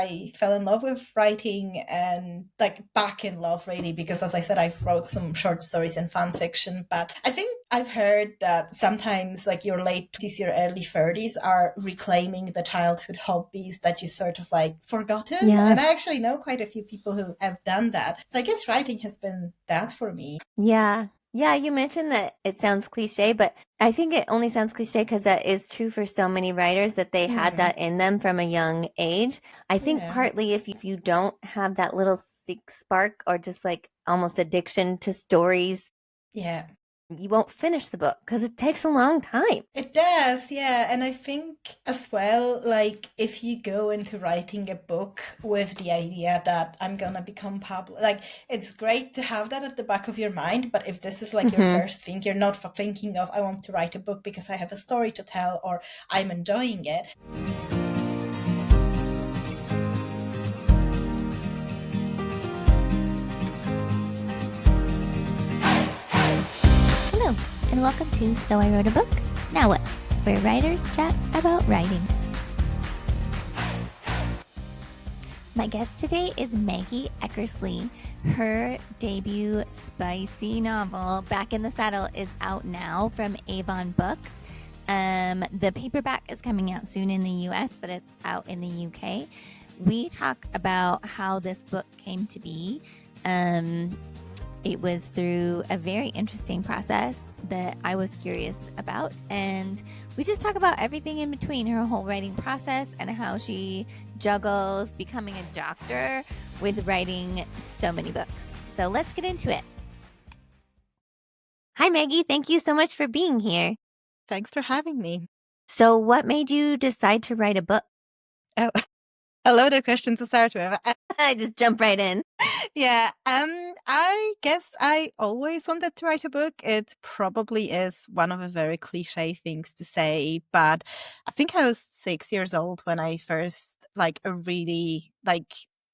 I fell in love with writing and like back in love really, because as I said, I've wrote some short stories and fan fiction, but I think I've heard that sometimes like your late 20s, your early 30s are reclaiming the childhood hobbies that you sort of like forgotten. Yeah. And I actually know quite a few people who have done that. So I guess writing has been that for me. Yeah. Yeah, you mentioned that it sounds cliche, but I think it only sounds cliche because that is true for so many writers that they had Hmm. that in them from a young age. I think Yeah. partly if you don't have that little spark or just like almost addiction to stories, Yeah. you won't finish the book because it takes a long time. It does, yeah. And I think as well, like if you go into writing a book with the idea that I'm gonna become public, like it's great to have that at the back of your mind. But if this is like your Hmm. first thing, you're not thinking of, I want to write a book because I have a story to tell or I'm enjoying it. Hello, and welcome to So I Wrote a Book, Now What? Where writers chat about writing. My guest today is Maggie Eckersley. Her debut spicy novel, Back in the Saddle, is out now from Avon Books. The paperback is coming out soon in the US, but it's out in the UK. We talk about how this book came to be. It was through a very interesting process that I was curious about. And we just talk about everything in between, her whole writing process and how she juggles becoming a doctor with writing so many books. So let's get into it. Hi, Maggie. Thank you so much for being here. Thanks for having me. So what made you decide to write a book? Oh, a load of questions to start with. I just jump right in. Yeah, I guess I always wanted to write a book. It probably is one of the very cliche things to say, but I think I was 6 years old when I first really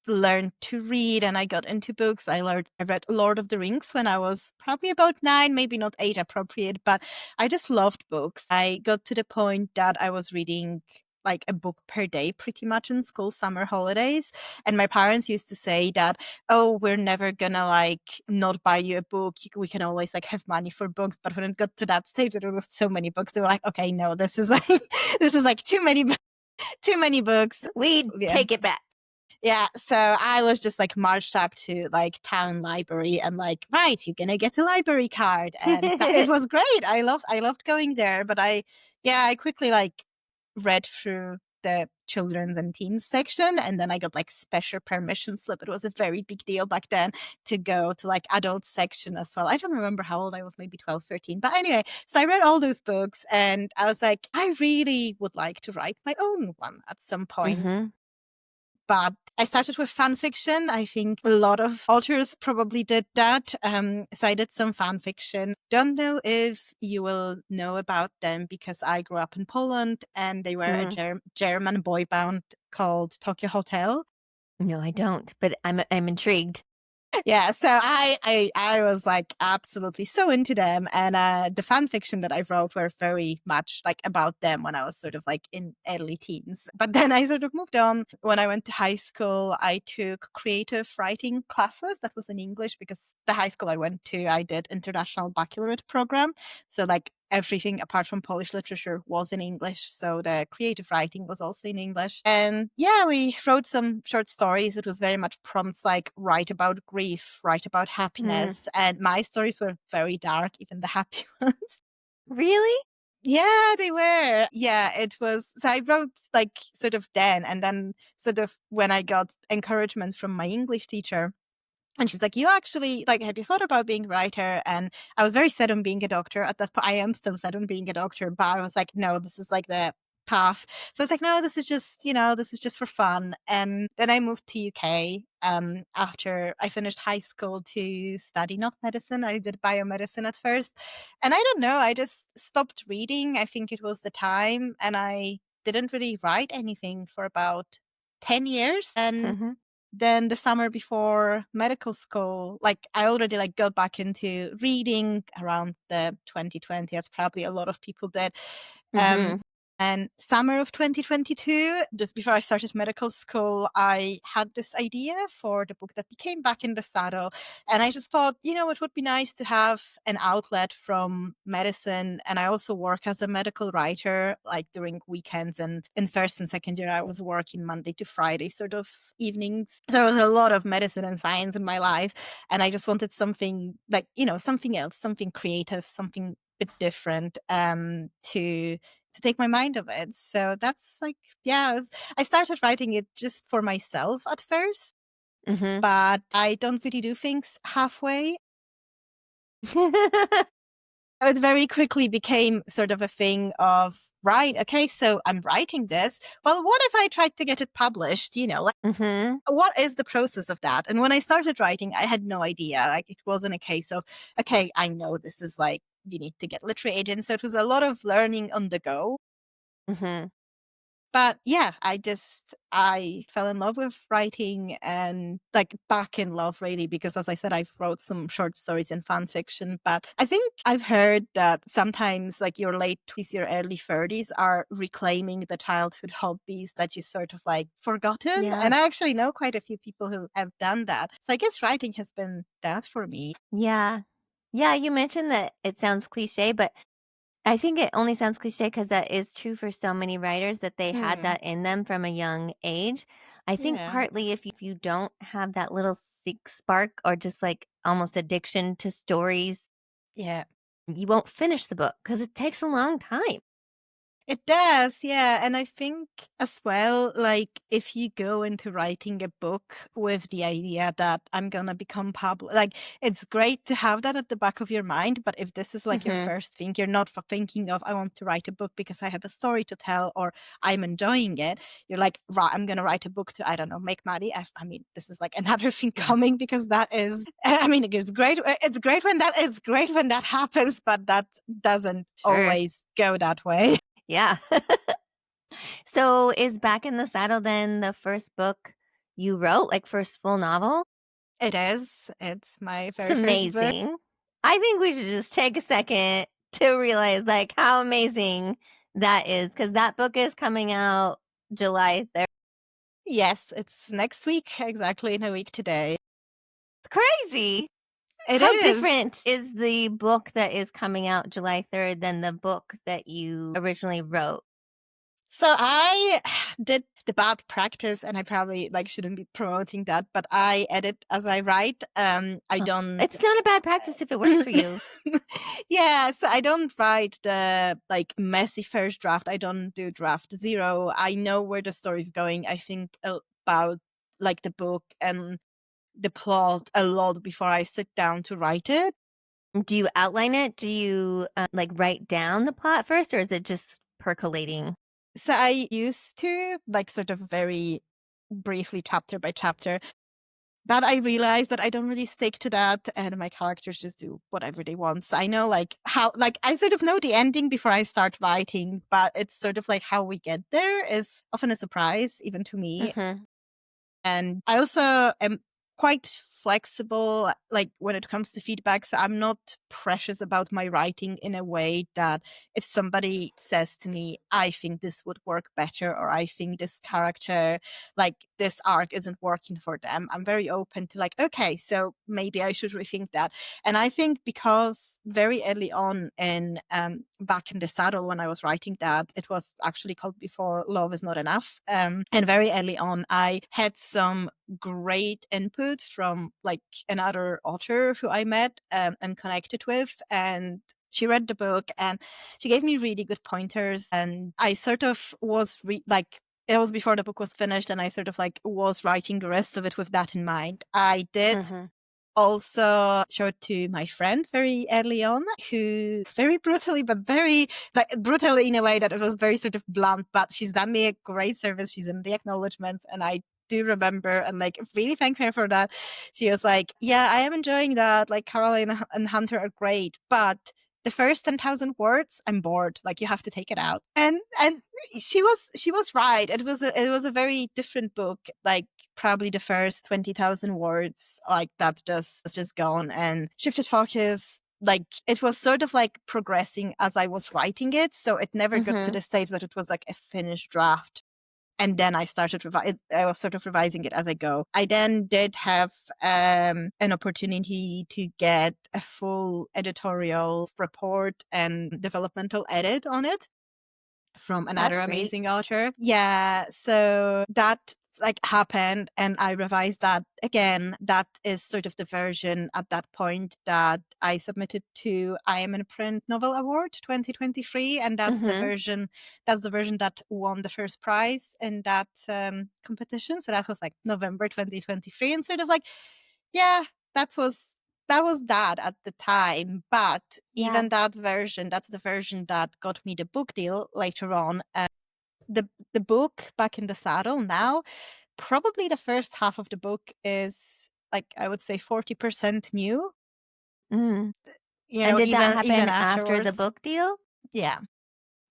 learned to read and I got into books. I read Lord of the Rings when I was probably about 9, maybe not age appropriate, but I just loved books. I got to the point that I was reading like a book per day pretty much in school summer holidays, and my parents used to say that, oh, we're never gonna like not buy you a book, we can always like have money for books. But when it got to that stage that there was so many books, they were like, okay, no, this is like this is like too many too many books. We Yeah. take it back. Yeah, so I was just like marched up to like town library and like, right, you're gonna get a library card, and it was great. I loved going there, but I quickly like read through the children's and teens section, and then I got like special permission slip. It was a very big deal back then to go to like adult section as well. I don't remember how old I was, maybe 12, 13. But anyway, so I read all those books and I was like, I really would like to write my own one at some point. Mm-hmm. But I started with fan fiction. I think a lot of authors probably did that. So I did some fan fiction. Don't know if you will know about them because I grew up in Poland and they were a German boy band called Tokyo Hotel. No, I don't, but I'm intrigued. Yeah, so I was like absolutely so into them, and the fan fiction that I wrote were very much like about them when I was sort of like in early teens. But then I sort of moved on. When I went to high school, I took creative writing classes. That was in English because the high school I went to, I did international baccalaureate program. So like everything apart from Polish literature was in English. So the creative writing was also in English. And yeah, we wrote some short stories. It was very much prompts like write about grief, write about happiness. And my stories were very dark, even the happy ones. Really? Yeah, they were. Yeah, it was. So I wrote like sort of then, and then sort of when I got encouragement from my English teacher, and she's like, you actually, like, have you thought about being a writer? And I was very set on being a doctor at that point. I am still set on being a doctor, but I was like, no, this is like the path. So it's like, no, this is just, this is just for fun. And then I moved to UK after I finished high school to study not medicine. I did biomedicine at first. And I don't know, I just stopped reading. I think it was the time. And I didn't really write anything for about 10 years. And Mm-hmm. then the summer before medical school, like I already like got back into reading around the 2020, as probably a lot of people did. Mm-hmm. And summer of 2022, just before I started medical school, I had this idea for the book that became Back in the Saddle. And I just thought, it would be nice to have an outlet from medicine. And I also work as a medical writer, like during weekends. And in first and second year, I was working Monday to Friday sort of evenings. So there was a lot of medicine and science in my life. And I just wanted something like, something else, something creative, something a bit different to take my mind of it. So that's like, I started writing it just for myself at first, Mm-hmm. but I don't really do things halfway. It very quickly became sort of a thing of, right, okay, so I'm writing this. Well, what if I tried to get it published? Mm-hmm. What is the process of that? And when I started writing, I had no idea. Like, it wasn't a case of, okay, I know this is like, you need to get literary agents. So it was a lot of learning on the go. Mm-hmm. But yeah, I fell in love with writing and like back in love really, because as I said, I've wrote some short stories and fan fiction, but I think I've heard that sometimes like your late 20s, your early 30s are reclaiming the childhood hobbies that you sort of like forgotten. Yeah. And I actually know quite a few people who have done that. So I guess writing has been that for me. Yeah. Yeah, you mentioned that it sounds cliche, but I think it only sounds cliche because that is true for so many writers that they had that in them from a young age. I think Yeah. partly if you don't have that little spark or just like almost addiction to stories, Yeah. you won't finish the book because it takes a long time. It does, yeah. And I think as well, like if you go into writing a book with the idea that I'm gonna become public, like it's great to have that at the back of your mind. But if this is like your first thing, you're not thinking of, I want to write a book because I have a story to tell or I'm enjoying it. You're like, right, I'm gonna write a book to, I don't know, make money. I mean, this is like another thing coming because that is, I mean, it's great. It's great when that happens, but that doesn't always go that way. Yeah. So is Back in the Saddle then the first book you wrote, like first full novel? It is. It's my It's very first book. amazing. I think we should just take a second to realize like how amazing that is because that book is coming out July 3rd. Yes, it's next week, exactly in a week today. It's crazy. It How is. different is the book that is coming out July 3rd than the book that you originally wrote? So I did the bad practice, and I probably like shouldn't be promoting that, but I edit as I write. I don't. It's not a bad practice if it works for you. Yeah, so I don't write the like messy first draft. I don't do draft zero. I know where the story's going. I think about like the book and the plot a lot before I sit down to write it. Do you outline it? Do you like write down the plot first, or is it just percolating? So I used to like sort of very briefly chapter by chapter, but I realized that I don't really stick to that and my characters just do whatever they want. So I know like how, like I sort of know the ending before I start writing, but it's sort of like how we get there is often a surprise, even to me. Mm-hmm. And I also am quite flexible, like when it comes to feedback. So I'm not precious about my writing in a way that if somebody says to me, I think this would work better, or I think this character, like this arc isn't working for them, I'm very open to like, okay, so maybe I should rethink that. And I think because very early on in Back in the Saddle, when I was writing that, it was actually called before Love is Not Enough. And very early on, I had some great input from like another author who I met and connected with. And she read the book and she gave me really good pointers. And I sort of was like, it was before the book was finished, and I sort of like was writing the rest of it with that in mind. I did also showed to my friend very early on, who very brutally, but very like brutally in a way that it was very sort of blunt, but she's done me a great service. She's in the acknowledgements, and I do remember and like really thank her for that. She was like, yeah, I am enjoying that. Like Caroline and Hunter are great, but the first 10,000 words, I'm bored. Like you have to take it out. And she was right. It was a very different book. Like probably the first 20,000 words, like that's just gone, and shifted focus. like it was sort of like progressing as I was writing it. So it never got to Mhm. the stage that it was like a finished draft. And then I started I was sort of revising it as I go. I then did have an opportunity to get a full editorial report and developmental edit on it from another That's great. amazing author. Yeah, so that like happened and I revised that again. That is sort of the version at that point that I submitted to I Am in Print Novel Award 2023, and that's the Mhm. version that won the first prize in that competition. So that was like November 2023, and sort of like, yeah, that was that at the time. But Yeah. even that version, that's the version that got me the book deal later on. The book Back in the Saddle now, probably the first half of the book is like I would say 40% new. Mm. You And know, did that even happen after the afterwards. book deal? Yeah.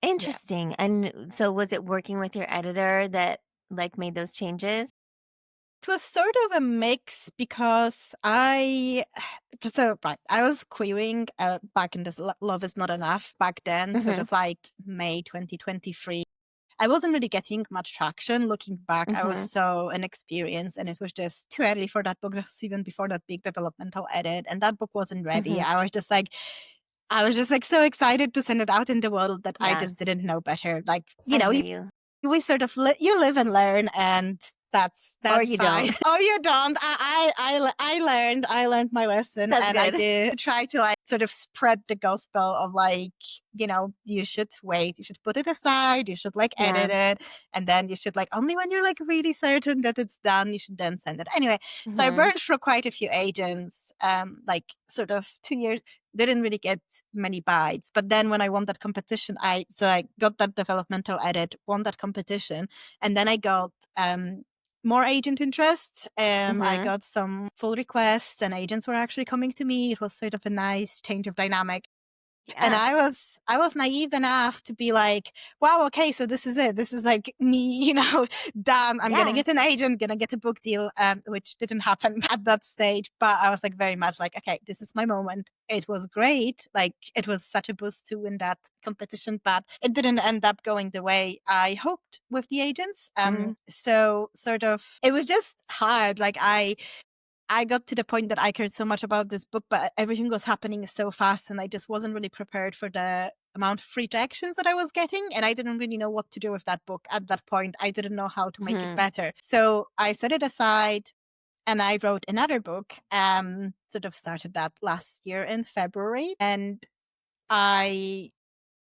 Interesting. And so was it working with your editor that like made those changes? It was sort of a mix because I was querying back in this Love Is Not Enough back then, sort Mhm. of like May 2023. I wasn't really getting much traction. Looking back, I was Mhm. so inexperienced and it was just too early for that book. This was even before that big developmental edit, and that book wasn't ready. Mhm. I was just like so excited to send it out in the world that I Yeah. just didn't know better. Like, I hear you. we sort of you live and learn, and that's Or you fine. don't. Oh, you don't. I learned my lesson, That's and I good. did try to like sort of spread the gospel of like, you should wait, you should put it aside, you should like Yeah. edit it, and then you should like only when you're like really certain that it's done, you should then send it. Anyway, so I Mhm. burned through quite a few agents, like sort of 2 years. Didn't really get many bites, but then when I won that competition, I got that developmental edit, won that competition, and then I got more agent interest. I Mhm. got some full requests, and agents were actually coming to me. It was sort of a nice change of dynamic. And Yeah. I was naive enough to be like, wow, okay, so this is it. This is like me, done. I'm gonna Yeah. get an agent, gonna get a book deal, which didn't happen at that stage. But I was like very much like, okay, this is my moment. It was great. Like it was such a boost to win that competition, but it didn't end up going the way I hoped with the agents. Mm. So sort of it was just hard. Like I got to the point that I cared so much about this book, but everything was happening so fast and I just wasn't really prepared for the amount of rejections that I was getting. And I didn't really know what to do with that book at that point. I didn't know how to make it Mhm. better. So I set it aside and I wrote another book, sort of started that last year in February. And I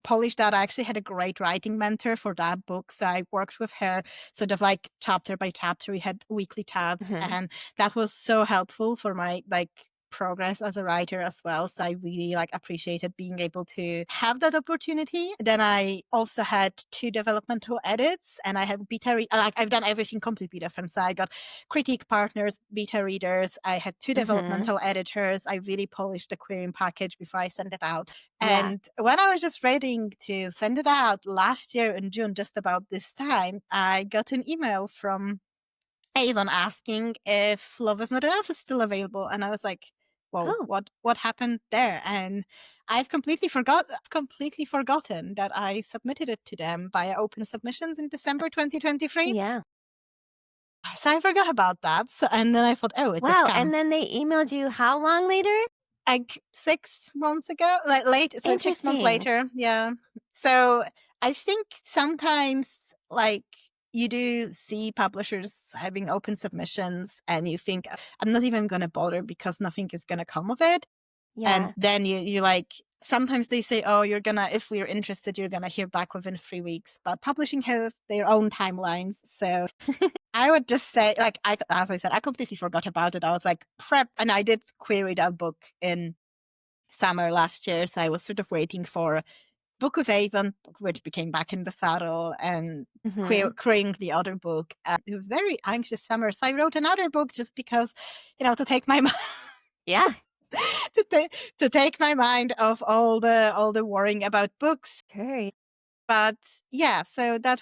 polished that. I actually had a great writing mentor for that book. So I worked with her sort of like chapter by chapter. We had weekly chats, Mhm. and that was so helpful for my like progress as a writer as well. So I really like appreciated being able to have that opportunity. Then I also had 2 developmental edits, and I had like I've done everything completely different. So I got critique partners, beta readers. I had 2 Mhm. developmental editors. I really polished the querying package before I sent it out. Yeah. And when I was just waiting to send it out last year in June, just about this time, I got an email from Avon asking if Love Is Not Enough is still available. And I was like, whoa, Oh. what happened there? And I've completely forgotten that I submitted it to them via open submissions in December 2023. Yeah. So I forgot about that. And then I thought, oh, it's a Wow. scam. And then they emailed you how long later? Like 6 months ago, like so 6 months Interesting. later. Yeah. So I think sometimes like you do see publishers having open submissions and you think I'm not even going to bother because nothing is going to come of it. And Yeah. then you like, sometimes they say, oh, if we're interested, you're going to hear back within 3 weeks, but publishing has their own timelines. So I would just say, like, as I said, I completely forgot about it. I was like prep, and I did query that book in summer last year. So I was sort of waiting for Book of Avon, which became Back in the Saddle, and Mhm. querying the other book. It was very anxious summer. So I wrote another book just because, to take my Yeah. to take my mind off all the worrying about books. Sure. But yeah, so that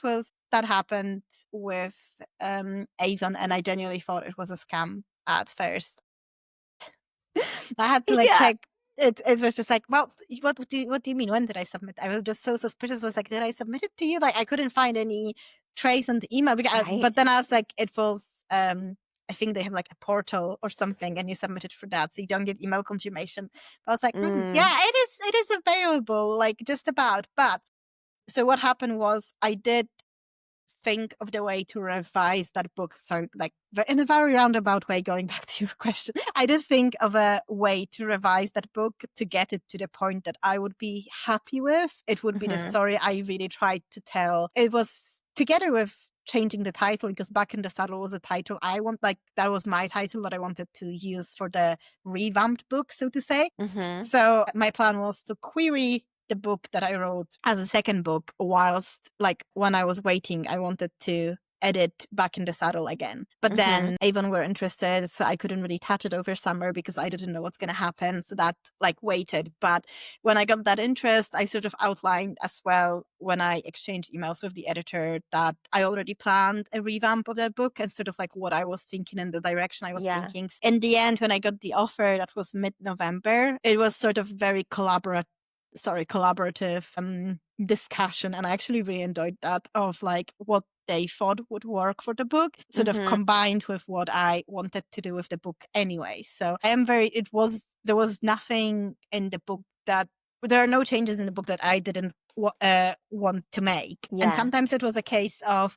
happened with Avon, and I genuinely thought it was a scam at first. I had to like Yeah. check. it was just like, well, what do you mean? When did I submit? I was just so suspicious. I was like, did I submit it to you? Like, I couldn't find any trace on the email. Right. But then I was like, it was, I think they have like a portal or something, and you submit it for that, so you don't get email confirmation. But I was like, yeah, it is available, like just about. But so what happened was I did think of the way to revise that book. So, like, in a very roundabout way, going back to your question, I did think of a way to revise that book to get it to the point that I would be happy with. It would be the story I really tried to tell. It was together with changing the title, because Back in the Saddle was a title that was my title that I wanted to use for the revamped book, so to say. So my plan was to query the book that I wrote as a second book, whilst, like, when I was waiting, I wanted to edit Back in the Saddle again. But then Avon were interested, so I couldn't really touch it over summer because I didn't know what's going to happen. So that, like, waited. But when I got that interest, I sort of outlined as well when I exchanged emails with the editor that I already planned a revamp of that book and sort of like what I was thinking and the direction I was thinking. In the end, when I got the offer, that was mid-November, it was sort of very collaborative discussion, and I actually really enjoyed that, of like what they thought would work for the book, sort of combined with what I wanted to do with the book anyway. So there was nothing in the book there are no changes in the book that I didn't want to make. And sometimes it was a case of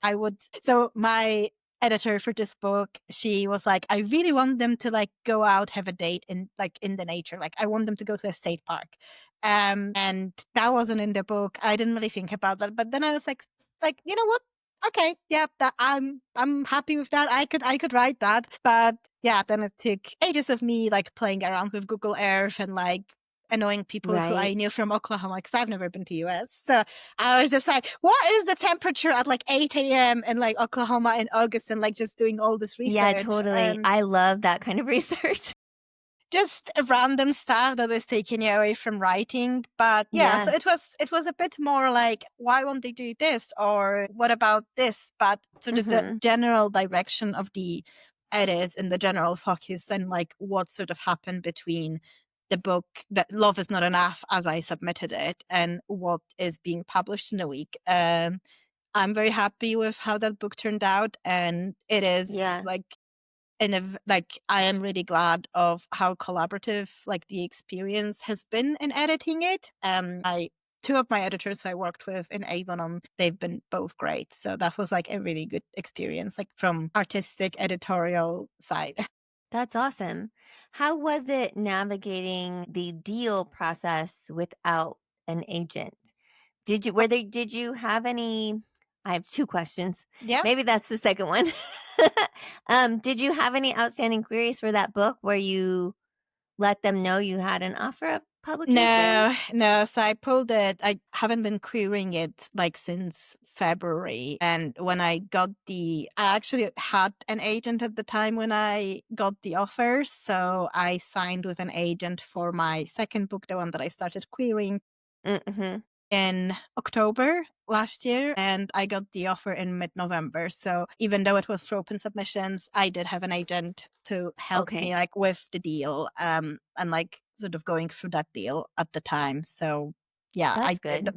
so my editor for this book, she was like, I really want them to like go out, have a date in the nature. Like, I want them to go to a state park. And that wasn't in the book. I didn't really think about that. But then I was like, you know what? Okay, yeah, I'm happy with that. I could write that. But yeah, then it took ages of me like playing around with Google Earth and like annoying people who I knew from Oklahoma, because I've never been to US. So I was just like, what is the temperature at like 8 a.m. in like Oklahoma in August, and like just doing all this research. Yeah, totally. I love that kind of research. Just random stuff that is taking you away from writing. But yeah, so it was a bit more like, why won't they do this? Or what about this? But sort of the general direction of the edits and the general focus and like what sort of happened between the book that Love Is Not Enough as I submitted it and what is being published in a week. I'm very happy with how that book turned out, and it is like I am really glad of how collaborative like the experience has been in editing it. Two of my editors I worked with in Avon, they've been both great. So that was like a really good experience, like from artistic editorial side. That's awesome. How was it navigating the deal process without an agent? Did you have any? I have two questions. Yeah. Maybe that's the second one. Did you have any outstanding queries for that book where you let them know you had an offer of publication? No. So I pulled it. I haven't been querying it like since February. And when I actually had an agent at the time when I got the offer. So I signed with an agent for my second book, the one that I started querying in October last year, and I got the offer in mid-November. So even though it was for open submissions, I did have an agent to help me like with the deal and like sort of going through that deal at the time. So yeah, that's good.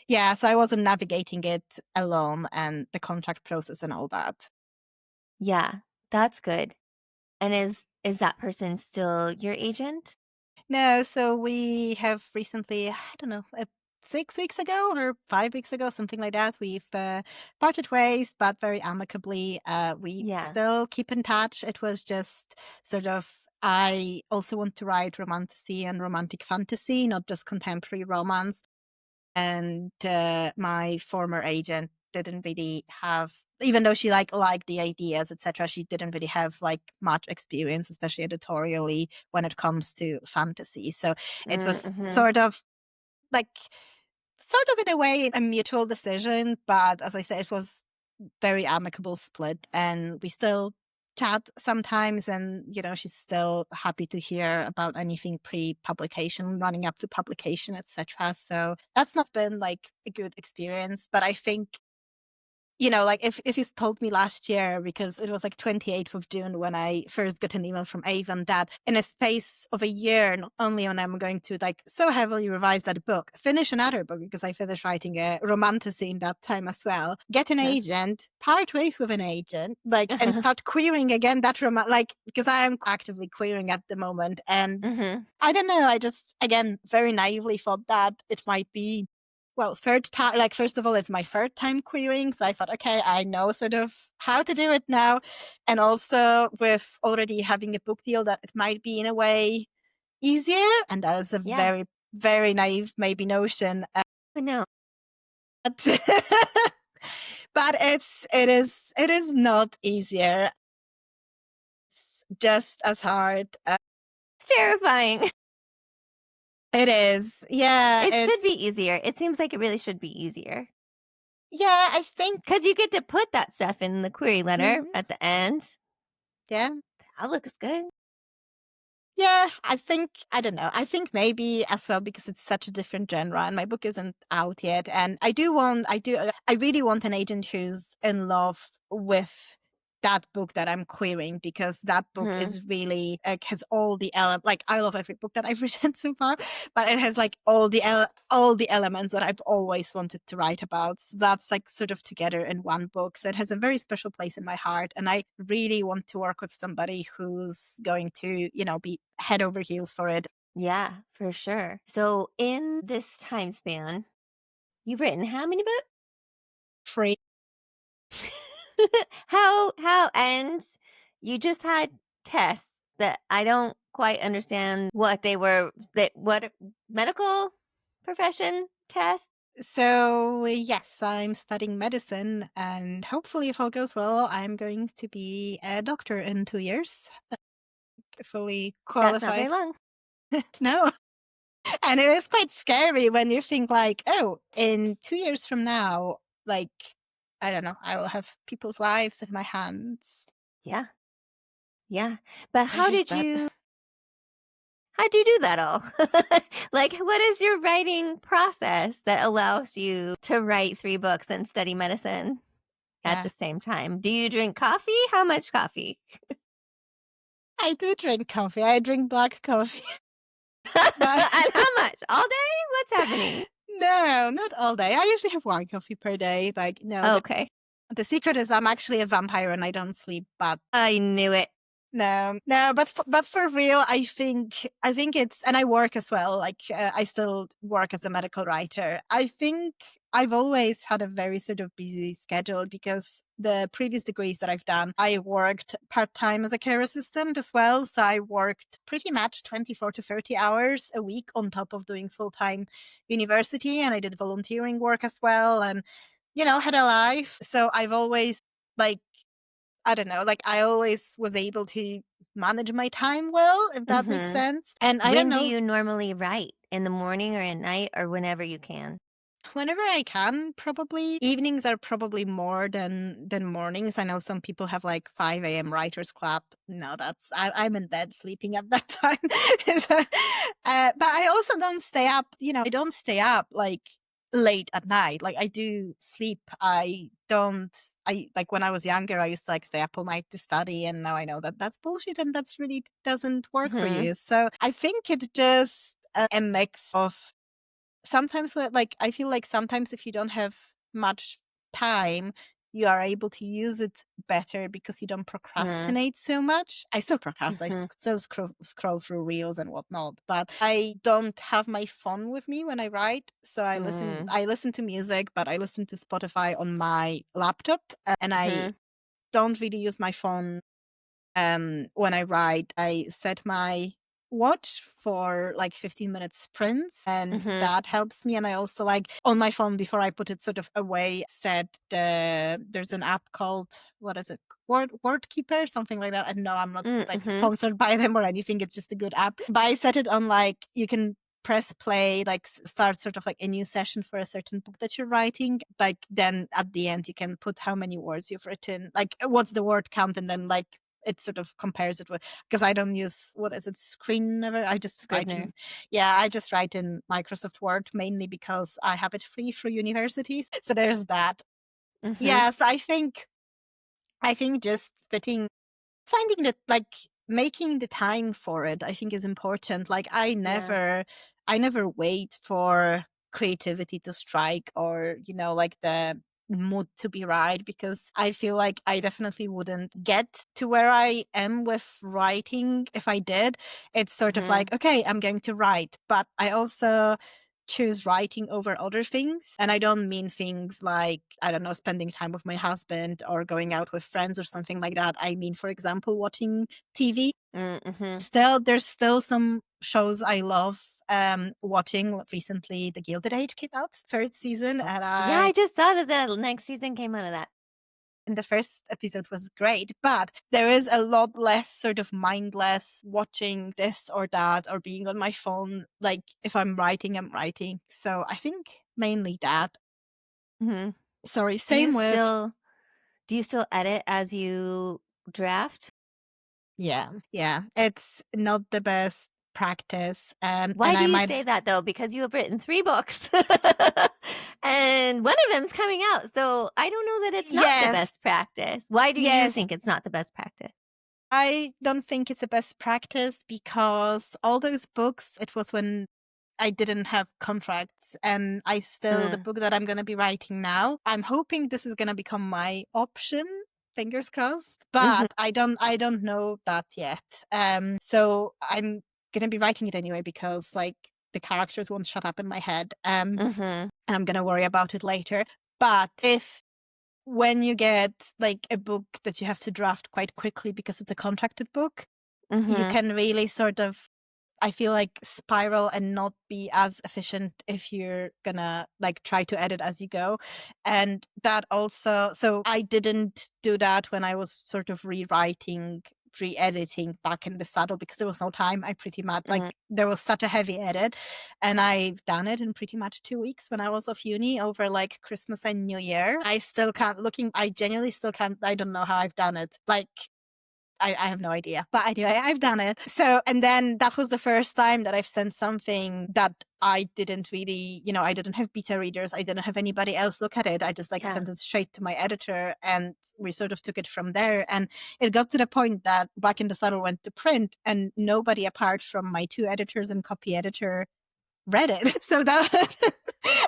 Yeah, so I wasn't navigating it alone, and the contract process and all that. Yeah, that's good. And is that person still your agent? No, so we have recently, I don't know, 6 weeks ago or 5 weeks ago, something like that, we've parted ways, but very amicably. We still keep in touch. It was just sort of, I also want to write romantasy and romantic fantasy, not just contemporary romance. And my former agent didn't really have, even though she liked the ideas, etc., she didn't really have like much experience, especially editorially, when it comes to fantasy. So it was sort of in a way a mutual decision, but as I said, it was very amicable split, and we still chat sometimes, and she's still happy to hear about anything pre-publication, running up to publication, etc. So that's not been like a good experience, but I think like if you told me last year, because it was like 28th of June when I first got an email from Avon that in a space of a year, not only when I'm going to like so heavily revise that book, finish another book because I finished writing a romantasy in that time as well, get an agent, part ways with an agent, like, and start querying again that like, because I am actively querying at the moment. And I don't know, I just, again, very naively thought that it might be, well, third time, like, first of all, it's my third time querying. So I thought, okay, I know sort of how to do it now. And also with already having a book deal, that it might be in a way easier. And that is a very, very naive maybe notion. No. But, but it is not easier. It's just as hard. It's terrifying. It is. Yeah. It should be easier. It seems like it really should be easier. Yeah, I think. Because you get to put that stuff in the query letter at the end. Yeah. That looks good. Yeah, I don't know. I think maybe as well because it's such a different genre and my book isn't out yet. And I really want an agent who's in love with that book that I'm querying, because that book is really, like, has all the like, I love every book that I've written so far, but it has like all the elements that I've always wanted to write about. So that's like sort of together in one book. So it has a very special place in my heart. And I really want to work with somebody who's going to, be head over heels for it. Yeah, for sure. So in this time span, you've written how many books? Free. How and you just had tests that I don't quite understand what they were, what medical profession tests? So yes, I'm studying medicine, and hopefully if all goes well, I'm going to be a doctor in 2 years. Fully qualified. That's not very long. No. And it is quite scary when you think like, oh, in 2 years from now, like, I don't know, I will have people's lives in my hands. Yeah. Yeah. But how'd you do that all? Like, what is your writing process that allows you to write 3 books and study medicine at the same time? Do you drink coffee? How much coffee? I do drink coffee. I drink black coffee. And how much? All day? What's happening? No, not all day. I usually have 1 coffee per day. Like, no. Okay. The secret is I'm actually a vampire and I don't sleep, but I knew it. No, but for real, I think it's, and I work as well. Like, I still work as a medical writer. I think I've always had a very sort of busy schedule because the previous degrees that I've done, I worked part-time as a care assistant as well. So I worked pretty much 24 to 30 hours a week on top of doing full-time university. And I did volunteering work as well, and, had a life. So I've always, like, I don't know, like, I always was able to manage my time well, if that makes sense. And I don't know. When do you normally write? In the morning or at night or whenever you can? Whenever I can, probably. Evenings are probably more than mornings. I know some people have like 5 a.m. writers club. No, I'm in bed sleeping at that time. So, but I also don't stay up, I don't stay up like late at night. Like, I do sleep. Like, when I was younger, I used to like stay up all night to study, and now I know that that's bullshit and that's really doesn't work for you. So I think it's just a mix of, sometimes, like, I feel like sometimes if you don't have much time, you are able to use it better because you don't procrastinate so much. I still procrastinate. I still scroll through reels and whatnot, but I don't have my phone with me when I write. So I listen to music, but I listen to Spotify on my laptop, and I don't really use my phone when I write. I set my watch for like 15-minute sprints, and that helps me. And I also, like, on my phone, before I put it sort of away, there's an app called, what is it, word keeper, something like that. And no, I'm not like sponsored by them or anything, it's just a good app. But I set it on, like, you can press play, like start sort of like a new session for a certain book that you're writing. Like, then at the end you can put how many words you've written, like what's the word count, and then like it sort of compares it with, because I don't use, what is it, Scrivener? I just write in Microsoft Word, mainly because I have it free for universities. So there's that. yes, I think just finding that, like, making the time for it, I think is important. Like, Yeah. I never wait for creativity to strike, or, like the mood to be right, because I feel like I definitely wouldn't get to where I am with writing if I did. It's sort of like, okay, I'm going to write, but I also choose writing over other things. And I don't mean things like, I don't know, spending time with my husband or going out with friends or something like that. I mean, for example, watching TV. There's still some shows I love watching. Recently, The Gilded Age came out, third season, and Yeah, I just saw that the next season came out of that. and the first episode was great, but there is a lot less sort of mindless watching this or that or being on my phone. Like, if I'm writing, I'm writing. So I think mainly that. Mhm. Sorry, Do you same with, still do you still edit as you draft? yeah, it's not the best practice. Why And do I you might, say that though? Because you have written 3 books. And one of them's coming out, so I don't know that it's not the yes, best practice. Why do you yes, think it's not the best practice? I don't think it's a best practice because all those books, it was when I didn't have contracts, and the Mm, book that I'm going to be writing now, I'm hoping this is going to become my option. Fingers crossed, mhm, but I don't know that yet. So I'm going to be writing it anyway because, like, the characters won't shut up in my head. mhm, And I'm going to worry about it later. But if when you get like a book that you have to draft quite quickly because it's a contracted book, you mhm, can really sort of, I feel like, spiral and not be as efficient if you're gonna like try to edit as you go. And that also, so I didn't do that when I was sort of rewriting, re-editing Back in the Saddle, because there was no time. I pretty much, like, mm, there was such a heavy edit, and I've done it in pretty much 2 weeks when I was off uni over like Christmas and New Year. I genuinely still can't, I don't know how I've done it. Like, I have no idea. But anyway, I've done it. So, and then that was the first time that I've sent something that I didn't really, I didn't have beta readers. I didn't have anybody else look at it. I just like yeah, sent it straight to my editor, and we sort of took it from there. And it got to the point that Back in the Saddle went to print, and nobody apart from my 2 editors and copy editor read it. So that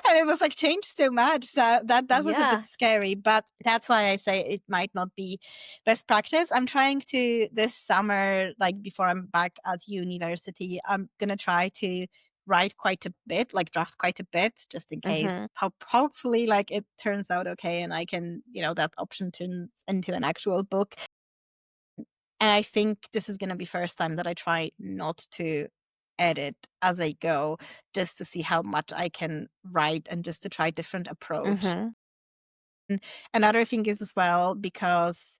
and it was like changed so much. So that was a bit yeah, scary. But that's why I say it might not be best practice. I'm trying to this summer, like before I'm back at university, I'm gonna try to write quite a bit, like draft quite a bit, just in case. mhm, Hopefully, like, it turns out okay, and I can, that option turns into an actual book. And I think this is going to be first time that I try not to edit as I go, just to see how much I can write and just to try different approach. mhm, And another thing is as well, because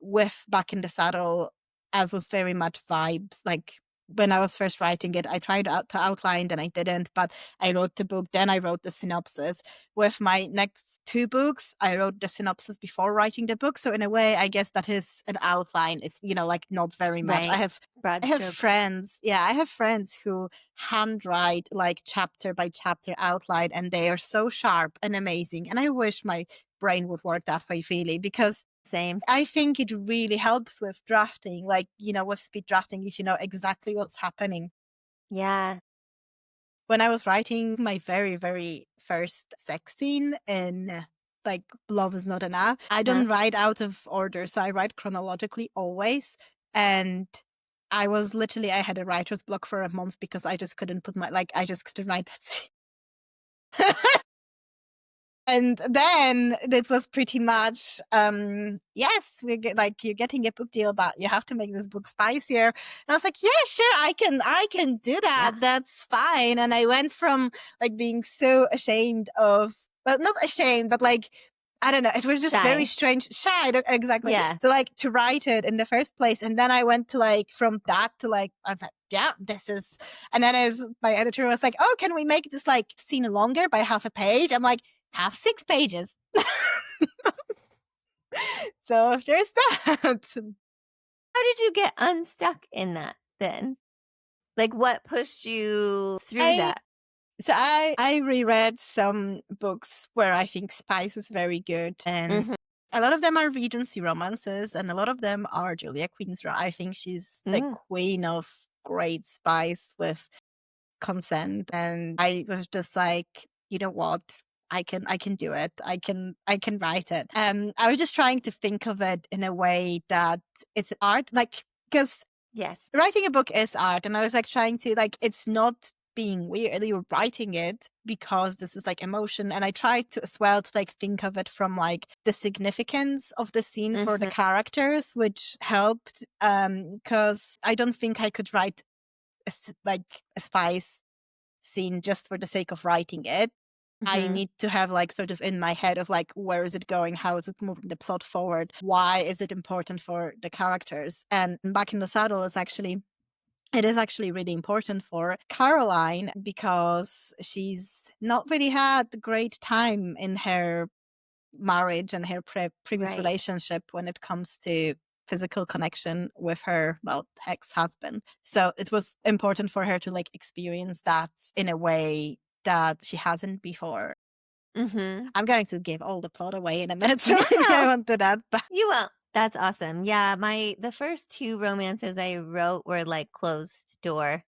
with Back in the Saddle, I was very much vibes. Like, when I was first writing it, I tried to outline, then I didn't, but I wrote the book, then I wrote the synopsis. With my next 2 books, I wrote the synopsis before writing the book. So in a way, I guess that is an outline, if, like, not very much. I right. have Broad I have strokes. friends, I have friends who handwrite like chapter by chapter outline, and they are so sharp and amazing. And I wish my brain would work that way, really, because Same. I think it really helps with drafting, like, with speed drafting, if you know exactly what's happening. Yeah. When I was writing my very, very first sex scene in, like, Love Is Not Enough, I Huh? don't write out of order, so I write chronologically always. And I had a writer's block for a month because I just couldn't I just couldn't write that scene. And then it was pretty much, yes, you're getting a book deal, but you have to make this book spicier. And I was like, yeah, sure, I can do that. Yeah. That's fine. And I went from like being so ashamed of, well, not ashamed, but like, I don't know. It was just very Shy. strange. Shy, exactly. Yeah. So, like, to write it in the first place. And then I went to like, from that to like, I was like, yeah, this is, and then as my editor was like, oh, can we make this like scene longer by half a page? I'm like, have 6 pages. So there's that. How did you get unstuck in that then? Like, what pushed you through I that? So I reread some books where I think spice is very good, and Mhm. a lot of them are Regency romances, and a lot of them are Julia Queen's. I think she's the Mm. queen of great spice with consent, and I was just like, you know what? I can do it. I can write it. I was just trying to think of it in a way that it's art, like, because Yes. writing a book is art, and I was like trying to, like, it's not being weird, you're writing it because this is like emotion, and I tried to as well to like think of it from like the significance of the scene for the Mhm. characters, which helped, because I don't think I could write like a spice scene just for the sake of writing it. I Mhm. need to have like sort of in my head of like, where is it going? How is it moving the plot forward? Why is it important for the characters? And Back in the Saddle is actually, it is actually really important for Caroline because she's not really had a great time in her marriage and her previous Right. relationship when it comes to physical connection with her, well, ex-husband. So it was important for her to like experience that in a way that she hasn't before. Mhm. I'm going to give all the plot away in a minute, so we're going to No, go on to that. But you won't. That's awesome. Yeah, the first 2 romances I wrote were like closed door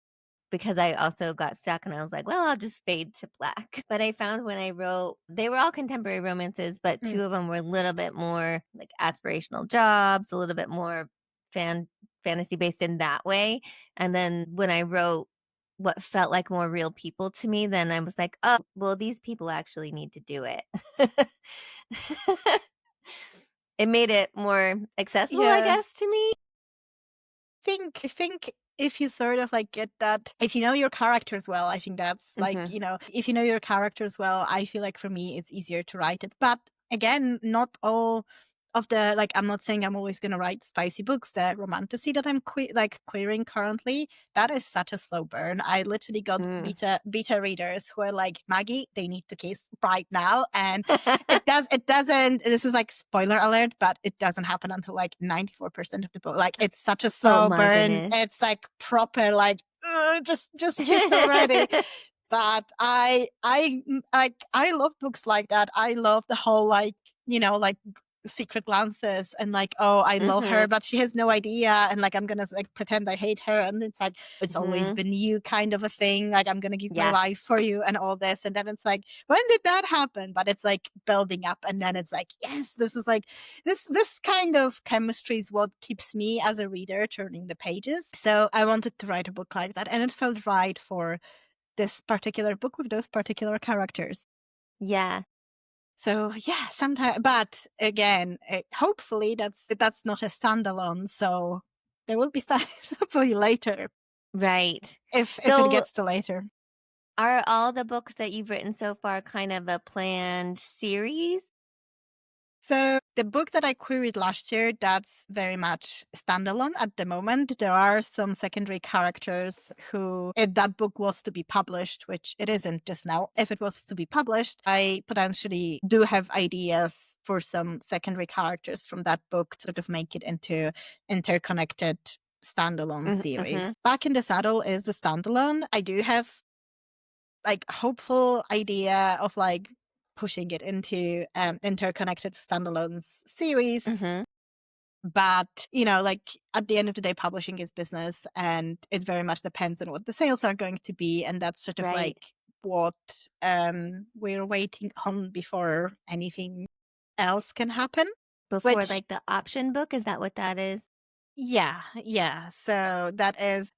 because I also got stuck and I was like, well, I'll just fade to black. But I found when I wrote, they were all contemporary romances, but 2 of them were a little bit more like aspirational jobs, a little bit more fantasy based in that way. And then when I wrote what felt like more real people to me, then I was like, oh, well, these people actually need to do it. It made it more accessible, I yeah, guess, to me. I think if you sort of like get that, if you know your characters well, I think that's like, Mhm. you know, if you know your characters well, I feel like for me it's easier to write it. But again, not all of the, like, I'm not saying I'm always going to write spicy books. The romantasy that I'm querying currently, that is such a slow burn. I literally got Mm. beta readers who are like, Maggie, they need to kiss right now, and it doesn't, this is like spoiler alert, but it doesn't happen until like 94% of the book. Like, it's such a Oh slow my burn. goodness. It's like proper like, just kiss already. But I love books like that. I love the whole like, you know, like secret glances and like, oh, I love her, Mhm. but she has no idea, and like I'm gonna like pretend I hate her, and it's like, it's always Mhm. been you kind of a thing, like I'm gonna give my Yeah. life for you and all this, and then it's like, when did that happen? But it's like building up, and then it's like, yes, this is like, this kind of chemistry is what keeps me as a reader turning the pages. So I wanted to write a book like that, and it felt right for this particular book with those particular characters. Yeah. So yeah, sometimes, but again, hopefully that's not a standalone. So there will be hopefully later, Right. if it So, gets to later. are all the books that you've written so far kind of a planned series? So the book that I queried last year, that's very much standalone at the moment. There are some secondary characters who, if that book was to be published, which it isn't just now, if it was to be published, I potentially do have ideas for some secondary characters from that book to sort of make it into interconnected standalone Mhm. series. Back in the Saddle is the standalone. I do have like hopeful idea of like pushing it into interconnected standalones series, Mhm. but you know, like at the end of the day, publishing is business, and it very much depends on what the sales are going to be, and that's sort of Right. like what we're waiting on before anything else can happen, Before which like the option book, is that what that is? yeah. So that is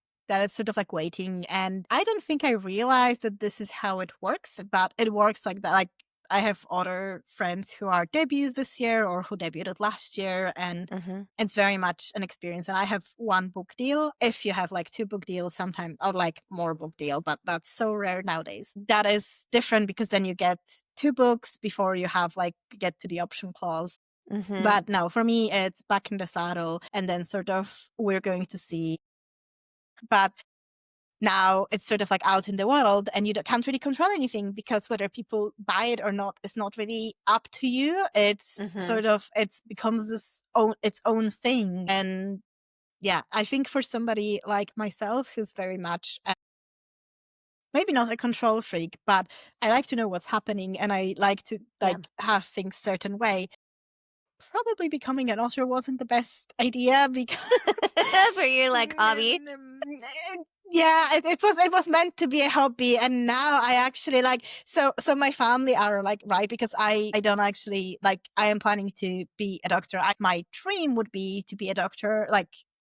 sort of like waiting. And I don't think I realized that this is how it works, but it works like that. Like, I have other friends who are debuts this year or who debuted last year, and Mhm. it's very much an experience. And I have one book deal. If you have like two book deals, sometimes, or like more book deal, but that's so rare nowadays. That is different because then you get two books before you have like get to the option clause. Mhm. But no, for me, it's Back in the Saddle, and then sort of we're going to see. But now it's sort of like out in the world, and you can't really control anything because whether people buy it or not is not really up to you. It's Mhm. sort of, it becomes its own thing, and yeah, I think for somebody like myself who's very much maybe not a control freak, but I like to know what's happening and I like to have things certain way. Probably becoming an author wasn't the best idea because for your hobby. Yeah, it was meant to be a hobby, and now I actually so my family are right, because I don't actually I am planning to be a doctor. My dream would be to be a doctor,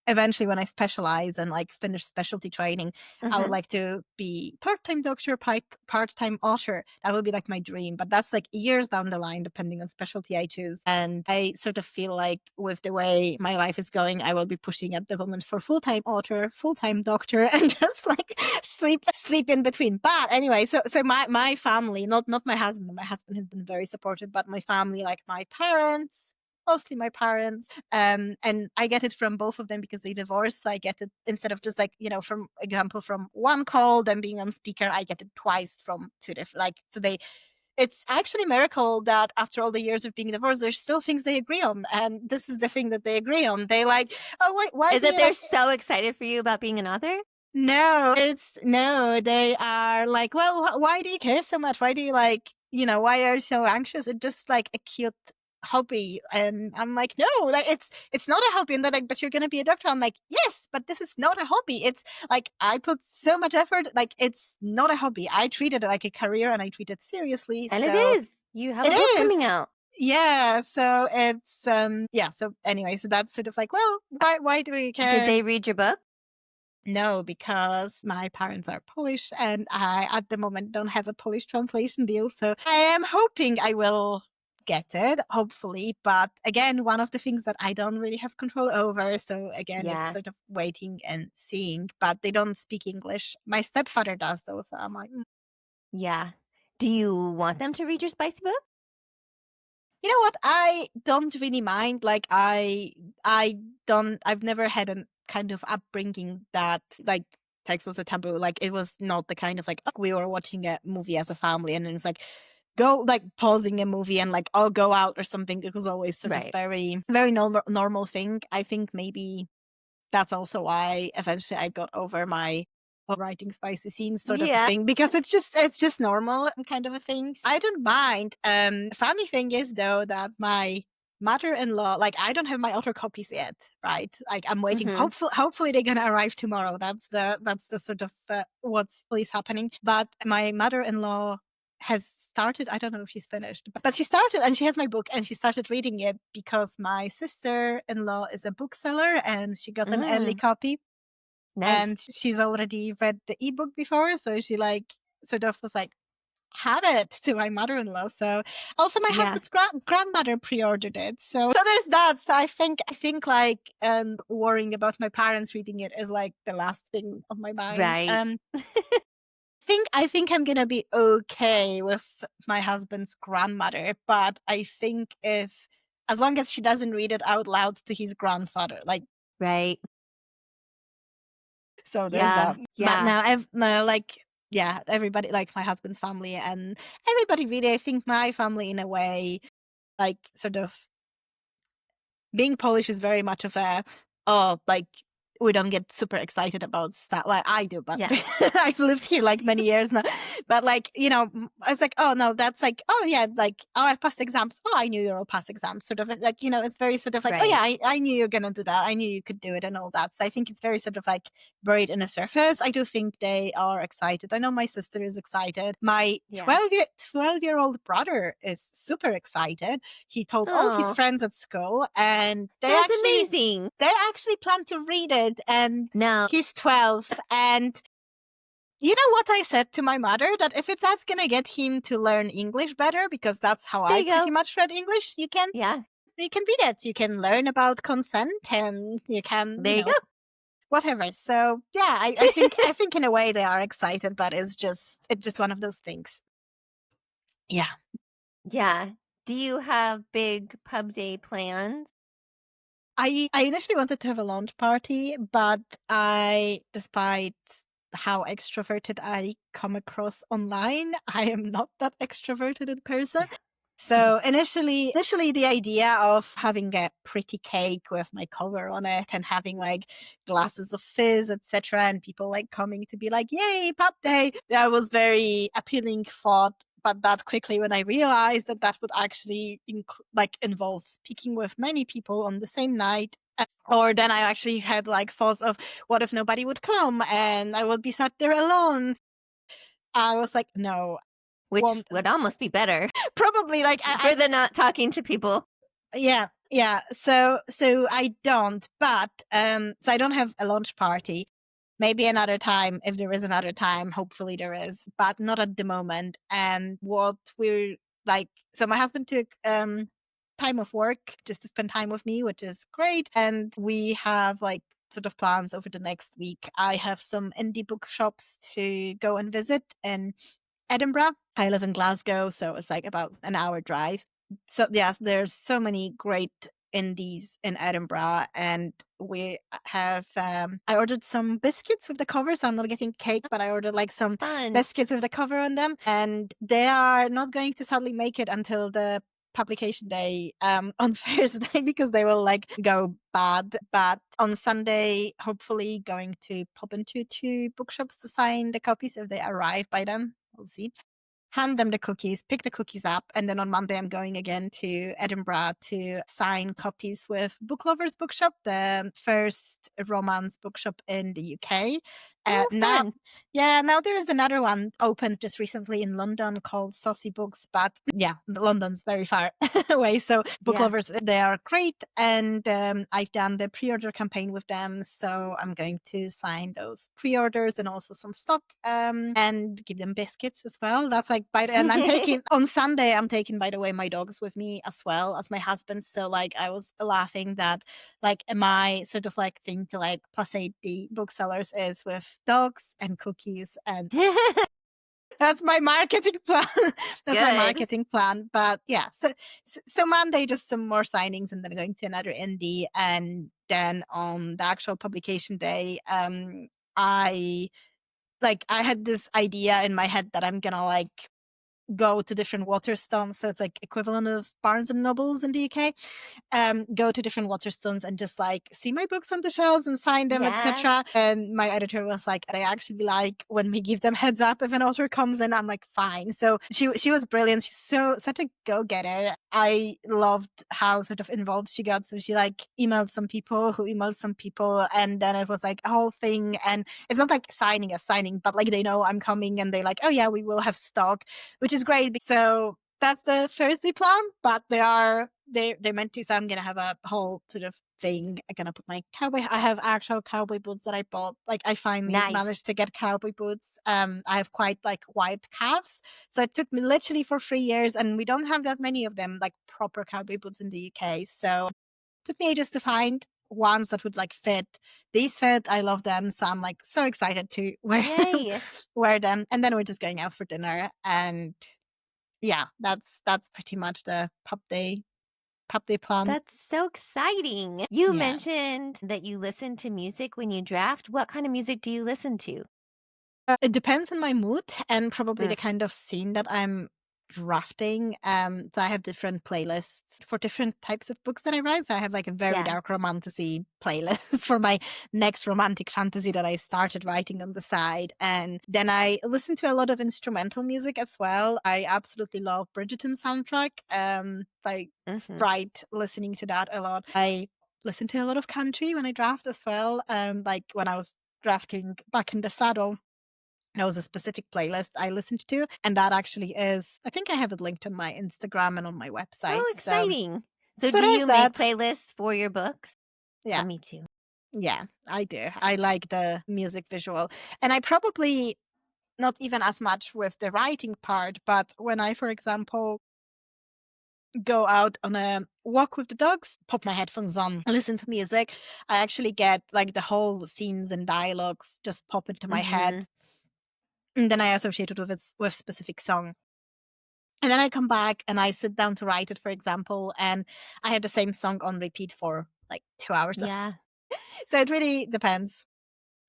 eventually when I specialize and finish specialty training. I would like to be part-time doctor, part-time author. That would be my dream, but that's years down the line depending on specialty I choose. And I sort of feel like with the way my life is going, I will be pushing at the moment for full-time author, full-time doctor, and just sleep in between. But anyway, so my family, not my husband has been very supportive, but my family, my parents, mostly my parents, and I get it from both of them because they divorced. So I get it instead of just from example from one call, then being on speaker, I get it twice from two different. So it's actually a miracle that after all the years of being divorced, there's still things they agree on, and this is the thing that they agree on. They oh wait, why is it they're so excited for you about being an author? No, they are well, why do you care so much? Why do you why are you so anxious? It's just a cute hobby. And I'm no, it's not a hobby. And they're but you're gonna be a doctor. I'm yes, but this is not a hobby. It's I put so much effort. It's not a hobby. I treat it like a career, and I treat it seriously. And so it is. You have a book coming out. Yeah, so it's so anyway, so that's sort of well, why do we care? Did they read your book? No, because my parents are Polish and I, at the moment, don't have a Polish translation deal. So I am hoping I will get it, hopefully. But again, one of the things that I don't really have control over. So again, it's sort of waiting and seeing. But they don't speak English. My stepfather does, though. So I'm Yeah. Do you want them to read your spicy book? You know what? I don't really mind. I've never had a kind of upbringing that sex was a taboo. It was not the kind of we were watching a movie as a family and then it's go pausing a movie and I'll go out or something. It was always sort of very, very normal thing. I think maybe that's also why eventually I got over my writing spicy scenes sort of a thing, because it's just normal kind of a thing. I don't mind. Funny thing is though that my mother-in-law, I don't have my author copies yet, right? I'm waiting. Hopefully they're gonna arrive tomorrow. That's the sort of what's please happening. But my mother-in-law has started. I don't know if she's finished, but she started and she has my book and she started reading it because my sister-in-law is a bookseller and she got an early copy. Nice. And she's already read the ebook before, so she sort of was have it to my mother-in-law. So also my husband's grandmother pre-ordered it. So there's that. So I think worrying about my parents reading it is the last thing on my mind. Right. I think I'm gonna be okay with my husband's grandmother, but I think as long as she doesn't read it out loud to his grandfather, right. So there's that. But now everybody, my husband's family and everybody really, I think my family in a way, sort of being Polish is very much of a, we don't get super excited about stuff. I do, but I've lived here many years now. But I was oh no, that's oh yeah, oh I passed exams. Oh, I knew you'll pass exams. Sort of it's very sort of oh yeah, I knew you're gonna do that. I knew you could do it and all that. So I think it's very sort of buried in the surface. I do think they are excited. I know my sister is excited. My 12-year-old brother is super excited. He told all his friends at school, and that's amazing. They actually plan to read it. And he's 12. And you know what I said to my mother? That if that's going to get him to learn English better, because that's how I pretty much read English, you can read it. You can learn about consent and you can, there you go. Whatever. So yeah, I think I think in a way they are excited, but it's just one of those things. Yeah. Yeah. Do you have big pub day plans? I initially wanted to have a launch party, but despite how extroverted I come across online, I am not that extroverted in person. So initially the idea of having a pretty cake with my cover on it and having like glasses of fizz, etc., and people like coming to be like, "Yay, pub day!" That was very appealing thought. But that quickly, when I realized that that would actually involve speaking with many people on the same night, or then I actually had like thoughts of what if nobody would come and I would be sat there alone. I was like, no, Which won't would almost be better probably like for the not talking to people. yeah. So I don't, but so I don't have a launch party. Maybe another time, if there is another time, hopefully there is, but not at the moment. And what we're like, so my husband took time off work just to spend time with me, which is great. And we have like sort of plans over the next week. I have some indie bookshops to go and visit in Edinburgh. I live in Glasgow, so it's like about an hour drive. So yes, there's so many great indies in Edinburgh, and we have I ordered some biscuits with the cover, so I'm not getting cake, but I ordered like some Fun. biscuits with the cover on them, and they are not going to sadly make it until the publication day on Thursday because they will like go bad. But on Sunday, hopefully going to pop into 2 bookshops to sign the copies if they arrive by then. We'll see. Hand them the cookies, pick the cookies up, and then on Monday I'm going again to Edinburgh to sign copies with Book Lovers Bookshop, the first romance bookshop in the UK. Oh, Now, fun. now there is another one opened just recently in London called Saucy Books, but yeah, London's very far away. So Book Yeah. Lovers, they are great, and I've done the pre-order campaign with them, so I'm going to sign those pre-orders and also some stock, and give them biscuits as well. That's like and I'm taking on Sunday. I'm taking, by the way, my dogs with me as well as my husband. So like I was laughing that like my sort of like thing to like passate the booksellers is with dogs and cookies, and that's my marketing plan. That's my Good. marketing plan. But yeah, so Monday just some more signings, and then going to another indie, and then on the actual publication day, I had this idea in my head that I'm gonna like go to different Waterstones, so it's like equivalent of Barnes and Nobles in the UK. Go to different Waterstones and just like see my books on the shelves and sign them, Yeah. etc. And my editor was like, they actually like when we give them heads up if an author comes in. I'm like, fine. So she was brilliant. She's such a go-getter. I loved how sort of involved she got. So she like emailed some people who emailed some people, and then it was like a whole thing. And it's not like signing, but like they know I'm coming, and they like, oh yeah, we will have stock, which is great. So that's the Thursday plan, but they meant to, so I'm gonna have a whole sort of thing. I'm gonna put my I have actual cowboy boots that I bought. Like I finally Nice. managed to get cowboy boots. I have quite like wide calves, so it took me literally for 3 years, and we don't have that many of them, like proper cowboy boots in the UK. So it took me ages to find ones that would like fit. These fit. I love them, so I'm like so excited to Yay. wear them. And then we're just going out for dinner, and yeah, that's pretty much the pub day plan. That's so exciting. You Yeah. mentioned that you listen to music when you draft. What kind of music do you listen to? It depends on my mood and probably the Mm. kind of scene that I'm drafting. So I have different playlists for different types of books that I write. So I have like a very Yeah. dark romantasy playlist for my next romantic fantasy that I started writing on the side. And then I listen to a lot of instrumental music as well. I absolutely love Bridgerton soundtrack. Like Mhm. right, listening to that a lot. I listen to a lot of country when I draft as well. Like when I was drafting Back in the Saddle, there was a specific playlist I listened to, and that actually is, I think I have it linked on my Instagram and on my website. Oh, exciting. So so do there's you that. make playlists for your books? Yeah, Me too. yeah, I do. I like the music visual, and I probably not even as much with the writing part, but when I, for example, go out on a walk with the dogs, pop my headphones on, listen to music, I actually get like the whole scenes and dialogues just pop into my head, and then I associate it with specific song. And then I come back and I sit down to write it, for example, and I have the same song on repeat for like 2 hours. Yeah. So it really depends.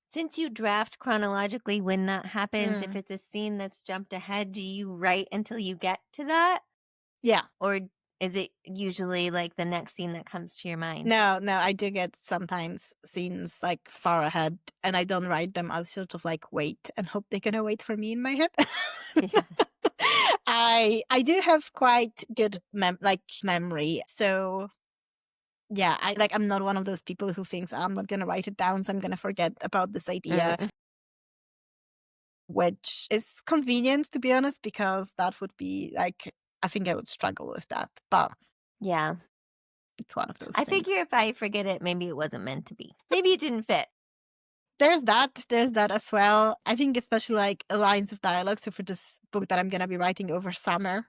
Since you draft chronologically when that happens, if Mm. it's a scene that's jumped ahead, do you write until you get to that? Yeah. Or is it usually like the next scene that comes to your mind? No, I do get sometimes scenes like far ahead, and I don't write them. I sort of like wait and hope they're gonna wait for me in my head. Yeah. I do have quite good memory, so yeah, I'm not one of those people who thinks, "Oh, I'm not gonna write it down, so I'm gonna forget about this idea," Mm, which is convenient to be honest, because that would be like I think I would struggle with that, but yeah. it's one of those I things. figure if I forget it, maybe it wasn't meant to be. Maybe it didn't fit. There's that as well. I think especially like lines of dialogue. So for this book that I'm gonna be writing over summer,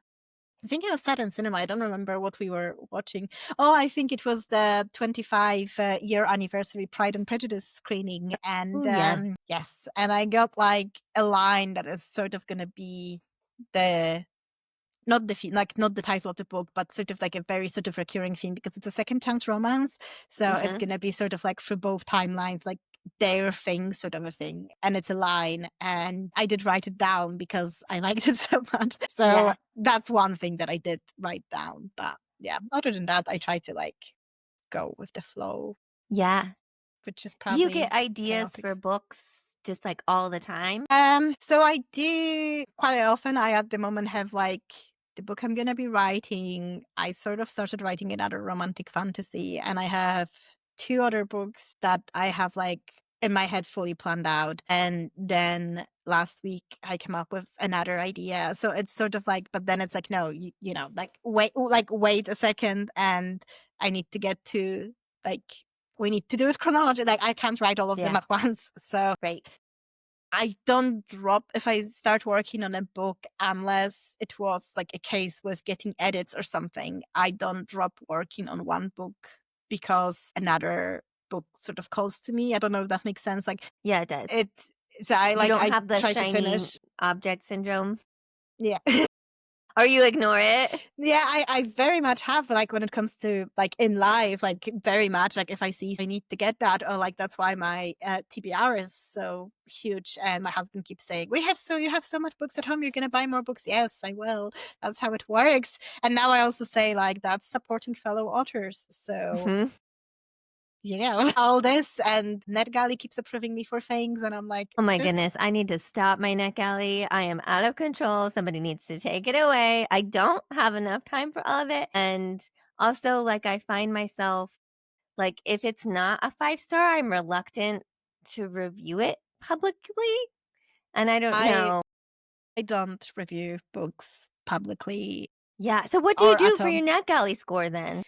I think it was set in cinema. I don't remember what we were watching. Oh, I think it was the 25-year anniversary Pride and Prejudice screening. And Oh, yeah. yes, and I got like a line that is sort of gonna be the not the title of the book, but sort of like a very sort of recurring theme because it's a second chance romance. So it's Mhm. gonna be sort of like through both timelines, like their thing, sort of a thing. And it's a line. And I did write it down because I liked it so much. So Yeah. that's one thing that I did write down. But yeah, other than that, I try to like go with the flow, Yeah. which is Do you get probably ideas chaotic. for books just like all the time? So I do quite often. I at the moment have like the book I'm gonna be writing. I sort of started writing another romantic fantasy, and I have two other books that I have like in my head fully planned out. And then last week I came up with another idea. So it's sort of like, but then it's like, no, you know, like wait a second, and I need to get to like we need to do it chronologically. Like I can't write all of them Yeah. at once. So Right. I don't drop if I start working on a book unless it was like a case with getting edits or something. I don't drop working on one book because another book sort of calls to me. I don't know if that makes sense. Like Yeah, it does. it so I You like don't I have the try to shiny finish. object syndrome, Yeah. or you ignore it. Yeah, I very much have like when it comes to like in life, like very much like if I see I need to get that, or like that's why my TBR is so huge. And my husband keeps saying, you have so much books at home, you're gonna buy more books. Yes, I will. That's how it works. And now I also say like that's supporting fellow authors. So Mhm. you know, all this and NetGalley keeps approving me for things, and I'm like, Oh my this goodness, I need to stop my neck alley. I am out of control. Somebody needs to take it away. I don't have enough time for all of it. And also, like, I find myself, like, if it's not a 5-star, I'm reluctant to review it publicly. And I don't I know. I don't review books publicly Yeah. So, what do you or do at for all. your neck alley score then?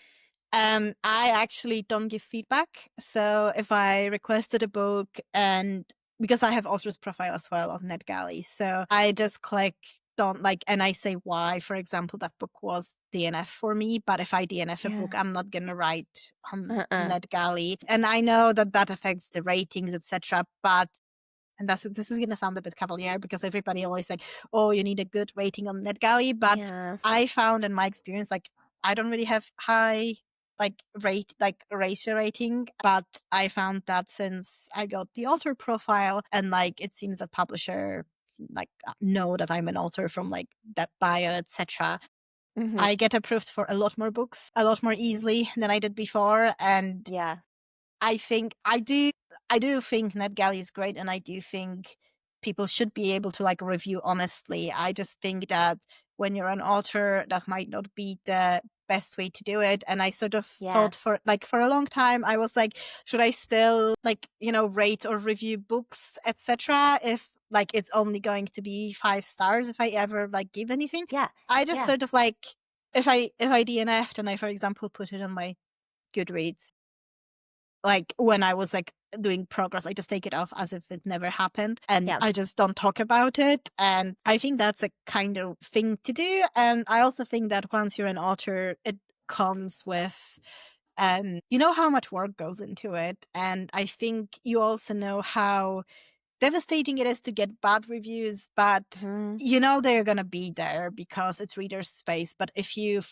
I actually don't give feedback. So if I requested a book and because I have author's profile as well on NetGalley, so I just click don't like and I say why. For example, that book was DNF for me, but if I DNF a book, Yeah. I'm not gonna write on Uh-uh. NetGalley. And I know that that affects the ratings, etc. But and this is gonna sound a bit cavalier because everybody always like, oh, you need a good rating on NetGalley. But Yeah. I found in my experience, like I don't really have high ratio rating, but I found that since I got the author profile and like it seems that publisher like know that I'm an author from like that bio, etc. Hmm. I get approved for a lot more books, a lot more easily than I did before. And Yeah. I do think NetGalley is great, and I do think people should be able to like review honestly. I just think that when you're an author, that might not be the best way to do it. And I sort of Yeah. thought for a long time, I was like, should I still like, you know, rate or review books, etc. if like it's only going to be 5 stars if I ever like give anything. Yeah. I just Yeah. sort of like if I DNF'd and I, for example, put it on my Goodreads, like when I was like doing progress, I just take it off as if it never happened and Yeah. I just don't talk about it. And I think that's a kind of thing to do. And I also think that once you're an author, it comes with you know how much work goes into it. And I think you also know how devastating it is to get bad reviews, but Mhm. you know they're gonna be there because it's reader space. But if you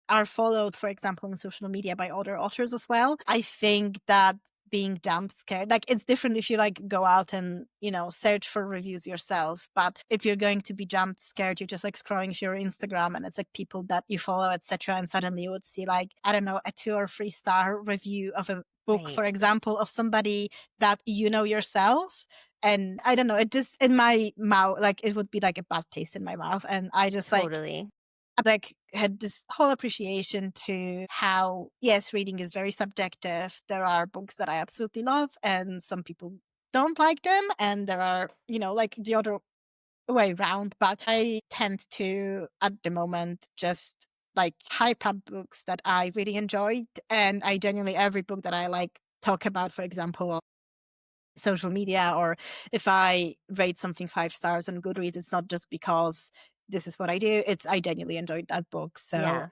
are followed, for example, on social media by other authors as well, I think that being jump scared. Like, it's different if you like go out and, search for reviews yourself. But if you're going to be jump scared, you're just like scrolling through your Instagram and it's like people that you follow, etc. And suddenly you would see like, I don't know, a 2 or 3 star review of a book, Right. for example, of somebody that you know yourself. And I don't know, it just in my mouth, like it would be like a bad taste in my mouth. And I just Totally. like had this whole appreciation to how, yes, reading is very subjective. There are books that I absolutely love and some people don't like them. And there are, like the other way around. But I tend to, at the moment, just like hype up books that I really enjoyed. And I genuinely, every book that I like talk about, for example, on social media, or if I rate something 5 stars on Goodreads, it's not just because this is what I do. It's I genuinely enjoyed that book. So Yeah.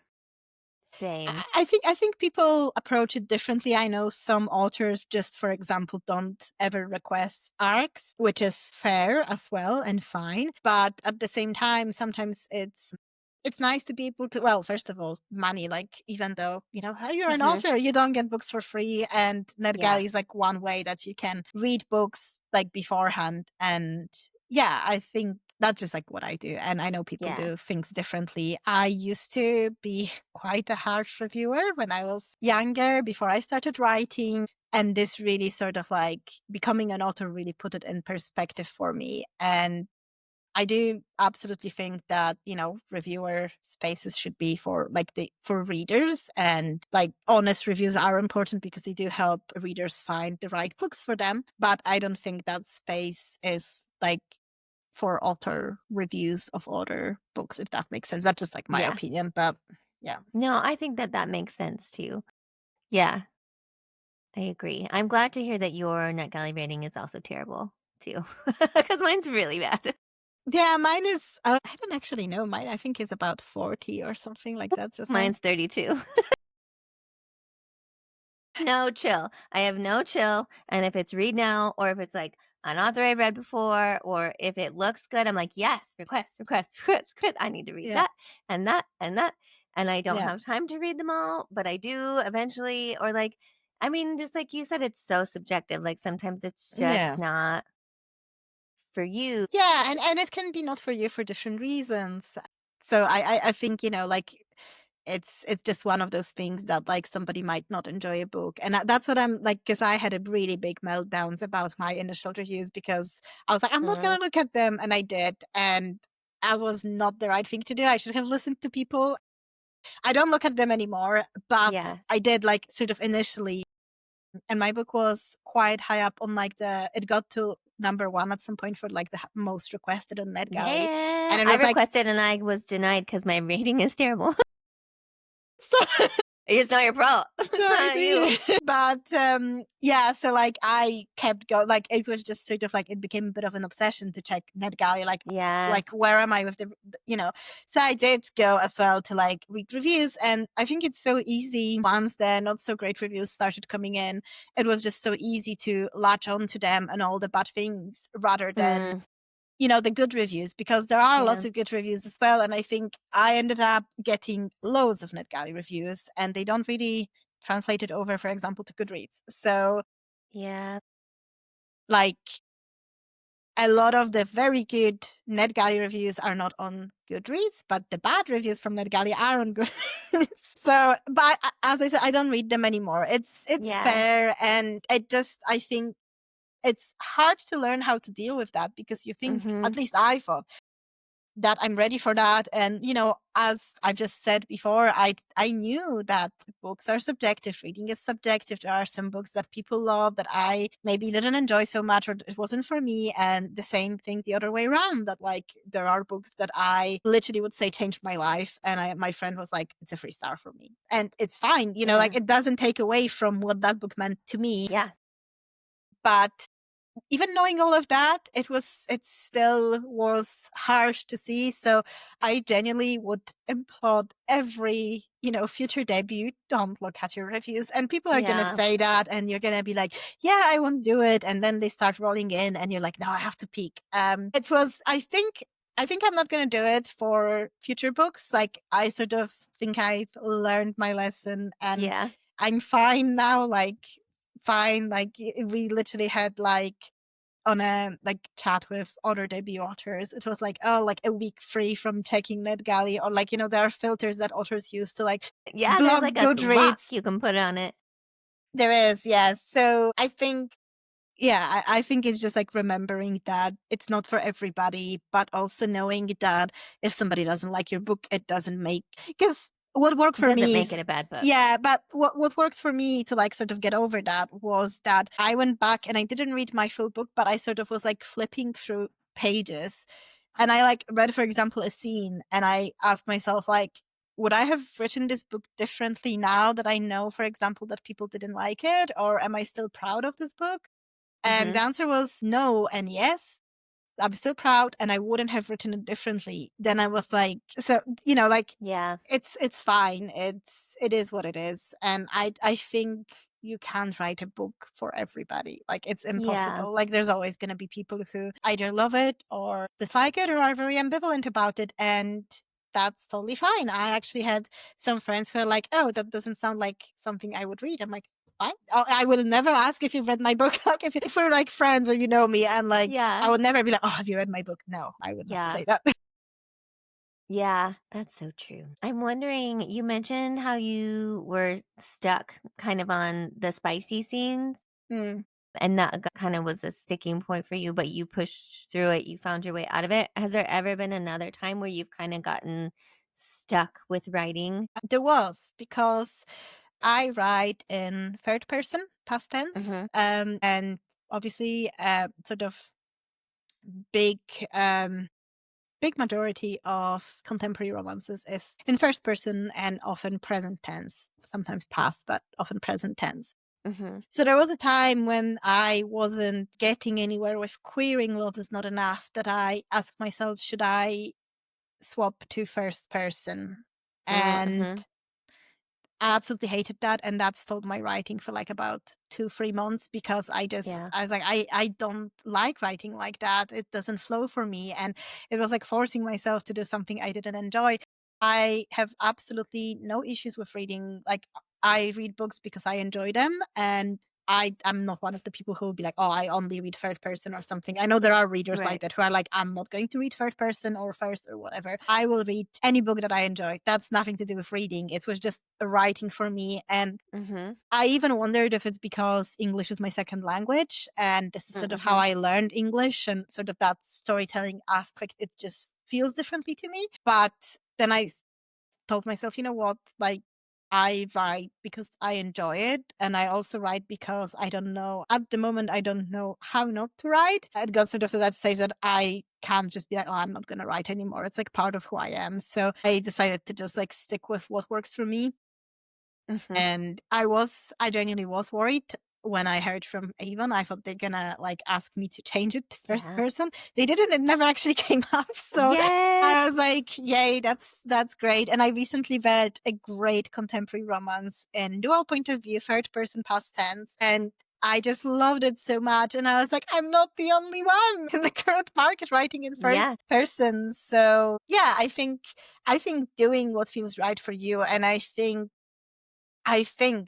Same. I think people approach it differently. I know some authors just, for example, don't ever request arcs, which is fair as well and fine. But at the same time, sometimes it's nice to be able to, well, first of all, money, like even though, you're an Mhm. author, you don't get books for free. And Yeah. NetGalley is like one way that you can read books like beforehand. And yeah, I think that's just like what I do. And I know people Yeah. do things differently. I used to be quite a harsh reviewer when I was younger, before I started writing. And this really sort of like becoming an author really put it in perspective for me. And I do absolutely think that, reviewer spaces should be for for readers, and like honest reviews are important because they do help readers find the right books for them. But I don't think that space is like for author reviews of other books, if that makes sense. That's just like my Yeah. opinion, but yeah. No, I think that makes sense too. Yeah, I agree. I'm glad to hear that your NetGalley rating is also terrible too, because mine's really bad. Yeah, mine is, I don't actually know. Mine, I think, is about 40 or something like that just now. Mine's 32. No chill. I have no chill. And if it's read now, or if it's like an author I've read before, or if it looks good, I'm like, yes, request, request, request, request. I need to read Yeah. that and that and that. And I don't Yeah. have time to read them all, but I do eventually. Or like, I mean, just like you said, it's so subjective. Like sometimes it's Yeah. just not for you. Yeah, and it can be not for you for different reasons. So I think, like it's just one of those things that like somebody might not enjoy a book. And that's what I'm like, because I had a really big meltdowns about my initial reviews, because I was like, I'm not Mm, gonna look at them, and I did, and I was not the right thing to do. I should have listened to people. I don't look at them anymore, but yeah. I did like sort of initially, and my book was quite high up on like it got to number 1 at some point for like the most requested on NetGalley. Yeah. And it I was like, requested and I was denied because my rating is terrible. so It's not your fault. It's sorry not to you. hear. But yeah, so like I kept going, like it was just sort of like it became a bit of an obsession to check NetGalley, Yeah. like where am I with the. So I did go as well to like read reviews, and I think it's so easy once the not so great reviews started coming in. It was just so easy to latch on to them and all the bad things rather than Mm, the good reviews, because there are yeah. lots of good reviews as well. And I think I ended up getting loads of NetGalley reviews, and they don't really translate it over, for example, to Goodreads. So Yeah. like a lot of the very good NetGalley reviews are not on Goodreads, but the bad reviews from NetGalley are on Goodreads. So, but as I said, I don't read them anymore. It's Yeah. fair, and I think it's hard to learn how to deal with that, because you think, Mhm. at least I thought, that I'm ready for that. And, as I've just said before, I knew that books are subjective. Reading is subjective. There are some books that people love that I maybe didn't enjoy so much, or it wasn't for me. And the same thing the other way around, that like there are books that I literally would say changed my life. And my friend was like, it's a 3 star for me. And it's fine. Yeah. Like it doesn't take away from what that book meant to me. Yeah. But even knowing all of that, it still was harsh to see. So I genuinely would applaud every, future debut, don't look at your reviews. And people are gonna Yeah. say that, and you're gonna be like, yeah, I won't do it. And then they start rolling in and you're like, no, I have to peek. It was, I think I'm not gonna do it for future books. Like I sort of think I've learned my lesson, and Yeah. I'm fine now. Like fine. Like we literally had like on a like chat with other debut authors, it was like, oh, like a week free from checking NetGalley, or like, there are filters that authors use to like Yeah, there's block like a lock Goodreads. you can put on it. There is, yes. So I think, yeah, I think it's just like remembering that it's not for everybody, but also knowing that if somebody doesn't like your book, it doesn't make, because what worked It for doesn't me make is, it a bad book. yeah, but what worked for me to like sort of get over that was that I went back and I didn't read my full book, but I sort of was like flipping through pages, and I like read, for example, a scene, and I asked myself like, would I have written this book differently now that I know, for example, that people didn't like it, or am I still proud of this book? And the answer was no and yes. I'm still proud, and I wouldn't have written it differently. Then I was like, so like Yeah. it's fine. It is what it is, and I think you can't write a book for everybody. Like it's impossible. Yeah. Like there's always going to be people who either love it or dislike it or are very ambivalent about it, and that's totally fine. I actually had some friends who are like, "Oh, that doesn't sound like something I would read." I'm like, fine. I will never ask if you've read my book. Like if we're like friends or you know me, and like Yeah. I would never be like, "Oh, have you read my book?" No, I would not Yeah. say that. Yeah, that's so true. I'm wondering, you mentioned how you were stuck kind of on the spicy scenes, Mm. and that kind of was a sticking point for you, but you pushed through it, you found your way out of it. Has there ever been another time where you've kind of gotten stuck with writing? There was, because I write in third person, past tense, and obviously, sort of big, big majority of contemporary romances is in first person and often present tense, sometimes past, but often present tense. Mm-hmm. So there was a time when I wasn't getting anywhere with queering love is not enough, that I asked myself, should I swap to first person? And Mm-hmm. I absolutely hated that, and that stalled my writing for like about 2-3 months, because Yeah. I was like, I don't like writing like that. It doesn't flow for me, and it was like forcing myself to do something I didn't enjoy. I have absolutely no issues with reading. Like I read books because I enjoy them, and I'm not one of the people who will be like, oh, I only read third person or something. I know there are readers like Right. that who are like, I'm not going to read third person or first or whatever. I will read any book that I enjoy. That's nothing to do with reading. It was just writing for me. And Mm-hmm. I even wondered if it's because English is my second language, and this is sort of how Mm-hmm. I learned English, and sort of that storytelling aspect, it just feels differently to me. But then I told myself, you know what, like I write because I enjoy it, and I also write because I don't know, at the moment I don't know how not to write. It got sort of to that stage that I can't just be like, oh, I'm not gonna write anymore. It's like part of who I am. So I decided to just like stick with what works for me. Mm-hmm. And I genuinely was worried when I heard from Avon. I thought they're gonna like ask me to change it to first Yeah. person. They didn't. It never actually came up. So Yay! I was like, yay, that's great. And I recently read a great contemporary romance in dual point of view, third person past tense. And I just loved it so much. And I was like, I'm not the only one in the current market writing in first Yeah. person. So yeah, I think doing what feels right for you. And I think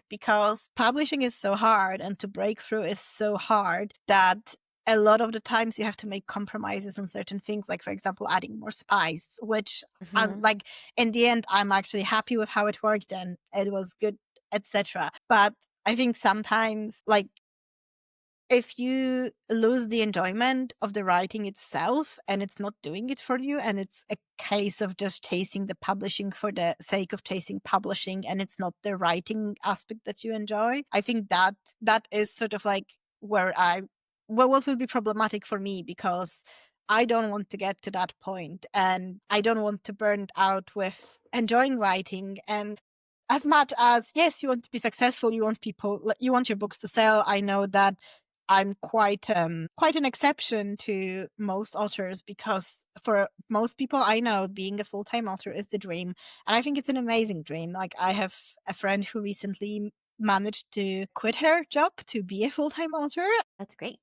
because publishing is so hard and to break through is so hard, that a lot of the times you have to make compromises on certain things, like for example adding more spice, which as Mm-hmm. like in the end I'm actually happy with how it worked and it was good, etc. But I think sometimes, like, if you lose the enjoyment of the writing itself and it's not doing it for you, and it's a case of just chasing the publishing for the sake of chasing publishing, and it's not the writing aspect that you enjoy, I think that is sort of like where what will be problematic for me, because I don't want to get to that point, and I don't want to burn out with enjoying writing. And as much as, yes, you want to be successful, you want your books to sell, I know that I'm quite an exception to most authors, because for most people I know, being a full-time author is the dream, and I think it's an amazing dream. Like I have a friend who recently managed to quit her job to be a full-time author. That's great.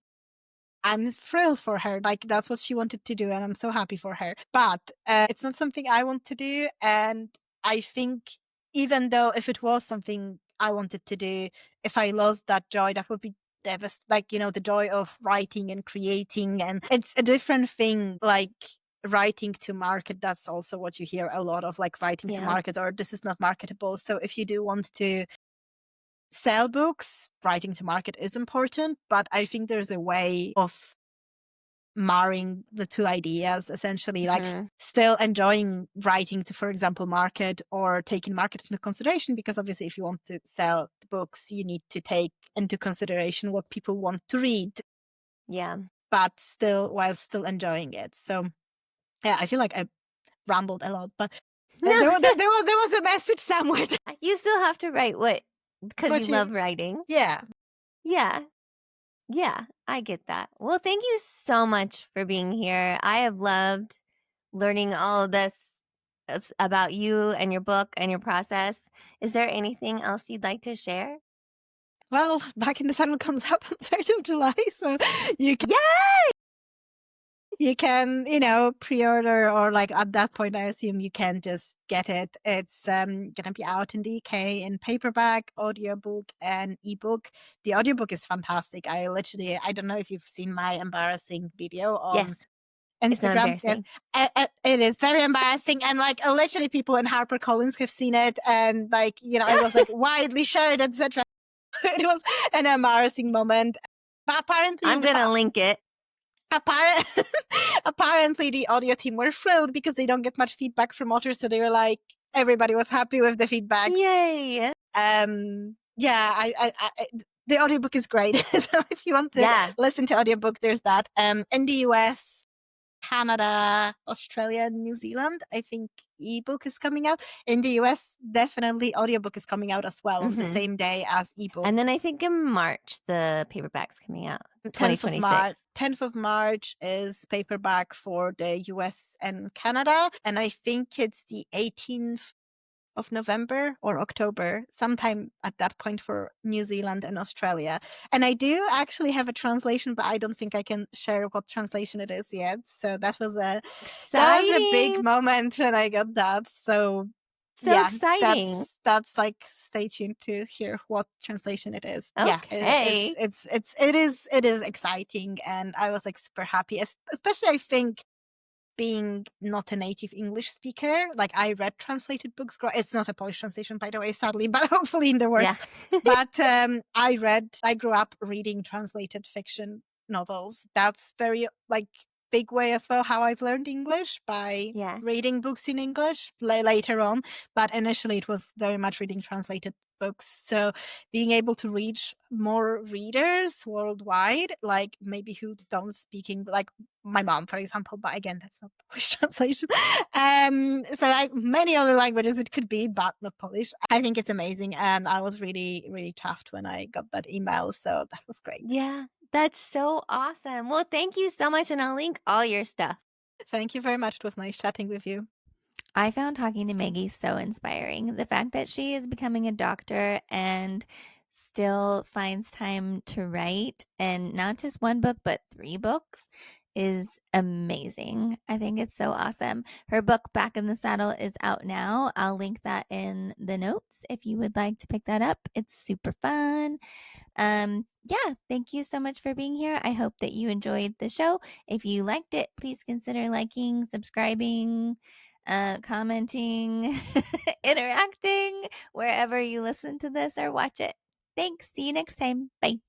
I'm thrilled for her. Like that's what she wanted to do, and I'm so happy for her. But it's not something I want to do, and I think even though if it was something I wanted to do. If I lost that joy, that would be like, the joy of writing and creating. And it's a different thing, like writing to market. That's also what you hear a lot of, like writing to Yeah. market, or this is not marketable. So if you do want to sell books, writing to market is important, but I think there's a way of marrying the two ideas, essentially, like Mhm. still enjoying writing to, for example, market, or taking market into consideration, because obviously if you want to sell books, you need to take into consideration what people want to read, Yeah. but while still enjoying it. So yeah, I feel like I rambled a lot, but there was a message somewhere. You still have to write because you But love writing. yeah. Yeah. Yeah, I get that. Well, thank you so much for being here. I have loved learning all of this about you and your book and your process. Is there anything else you'd like to share? Well, Back in the Sun comes out on 3rd of July, so you can, Yay! you can, pre-order, or like at that point, I assume you can just get it. It's gonna be out in the UK in paperback, audiobook, and ebook. The audiobook is fantastic. I don't know if you've seen my embarrassing video on Yes, it's not Instagram. Yes, embarrassing. it is very embarrassing, and like literally people in HarperCollins have seen it, and like it was like widely shared, etc. It was an embarrassing moment. But apparently, I'm going to link it. apparently the audio team were thrilled because they don't get much feedback from authors, so they were like, everybody was happy with the feedback. Yay. Yeah, the audiobook is great. So if you want to listen to audiobook, there's that. In the US, Canada, Australia, New Zealand, I think ebook is coming out. In the US, definitely audiobook is coming out as well on the same day as ebook. And then I think in March, the paperback's coming out. 10th of 2026. March. 10th of March is paperback for the US and Canada. And I think it's the 18th of November or October, sometime at that point, for New Zealand and Australia. And I do actually have a translation, but I don't think I can share what translation it is yet. So that was a big moment when I got that. So yeah, exciting. that's like, stay tuned to hear what translation it is. Okay. Yeah, it is exciting, and I was like super happy, especially I think being not a native English speaker. Like, I read translated books. It's not a Polish translation, by the way, sadly, but hopefully in the works. Yeah. But I grew up reading translated fiction novels. That's very like big way as well how I've learned English, by reading books in English later on. But initially it was very much reading translated books. So being able to reach more readers worldwide, like maybe who don't speak English, like my mom, for example, but again, that's not Polish translation. So like many other languages it could be, but not Polish. I think it's amazing, and I was really, really chuffed when I got that email. So that was great. Yeah, that's so awesome. Well, thank you so much, and I'll link all your stuff. Thank you very much. It was nice chatting with you. I found talking to Maggie so inspiring. The fact that she is becoming a doctor and still finds time to write, and not just one book, but 3 books, is amazing. I think it's so awesome. Her book, Back in the Saddle, is out now. I'll link that in the notes if you would like to pick that up. It's super fun. Yeah, thank you so much for being here. I hope that you enjoyed the show. If you liked it, please consider liking, subscribing, commenting, interacting wherever you listen to this or watch it. Thanks. See you next time. Bye.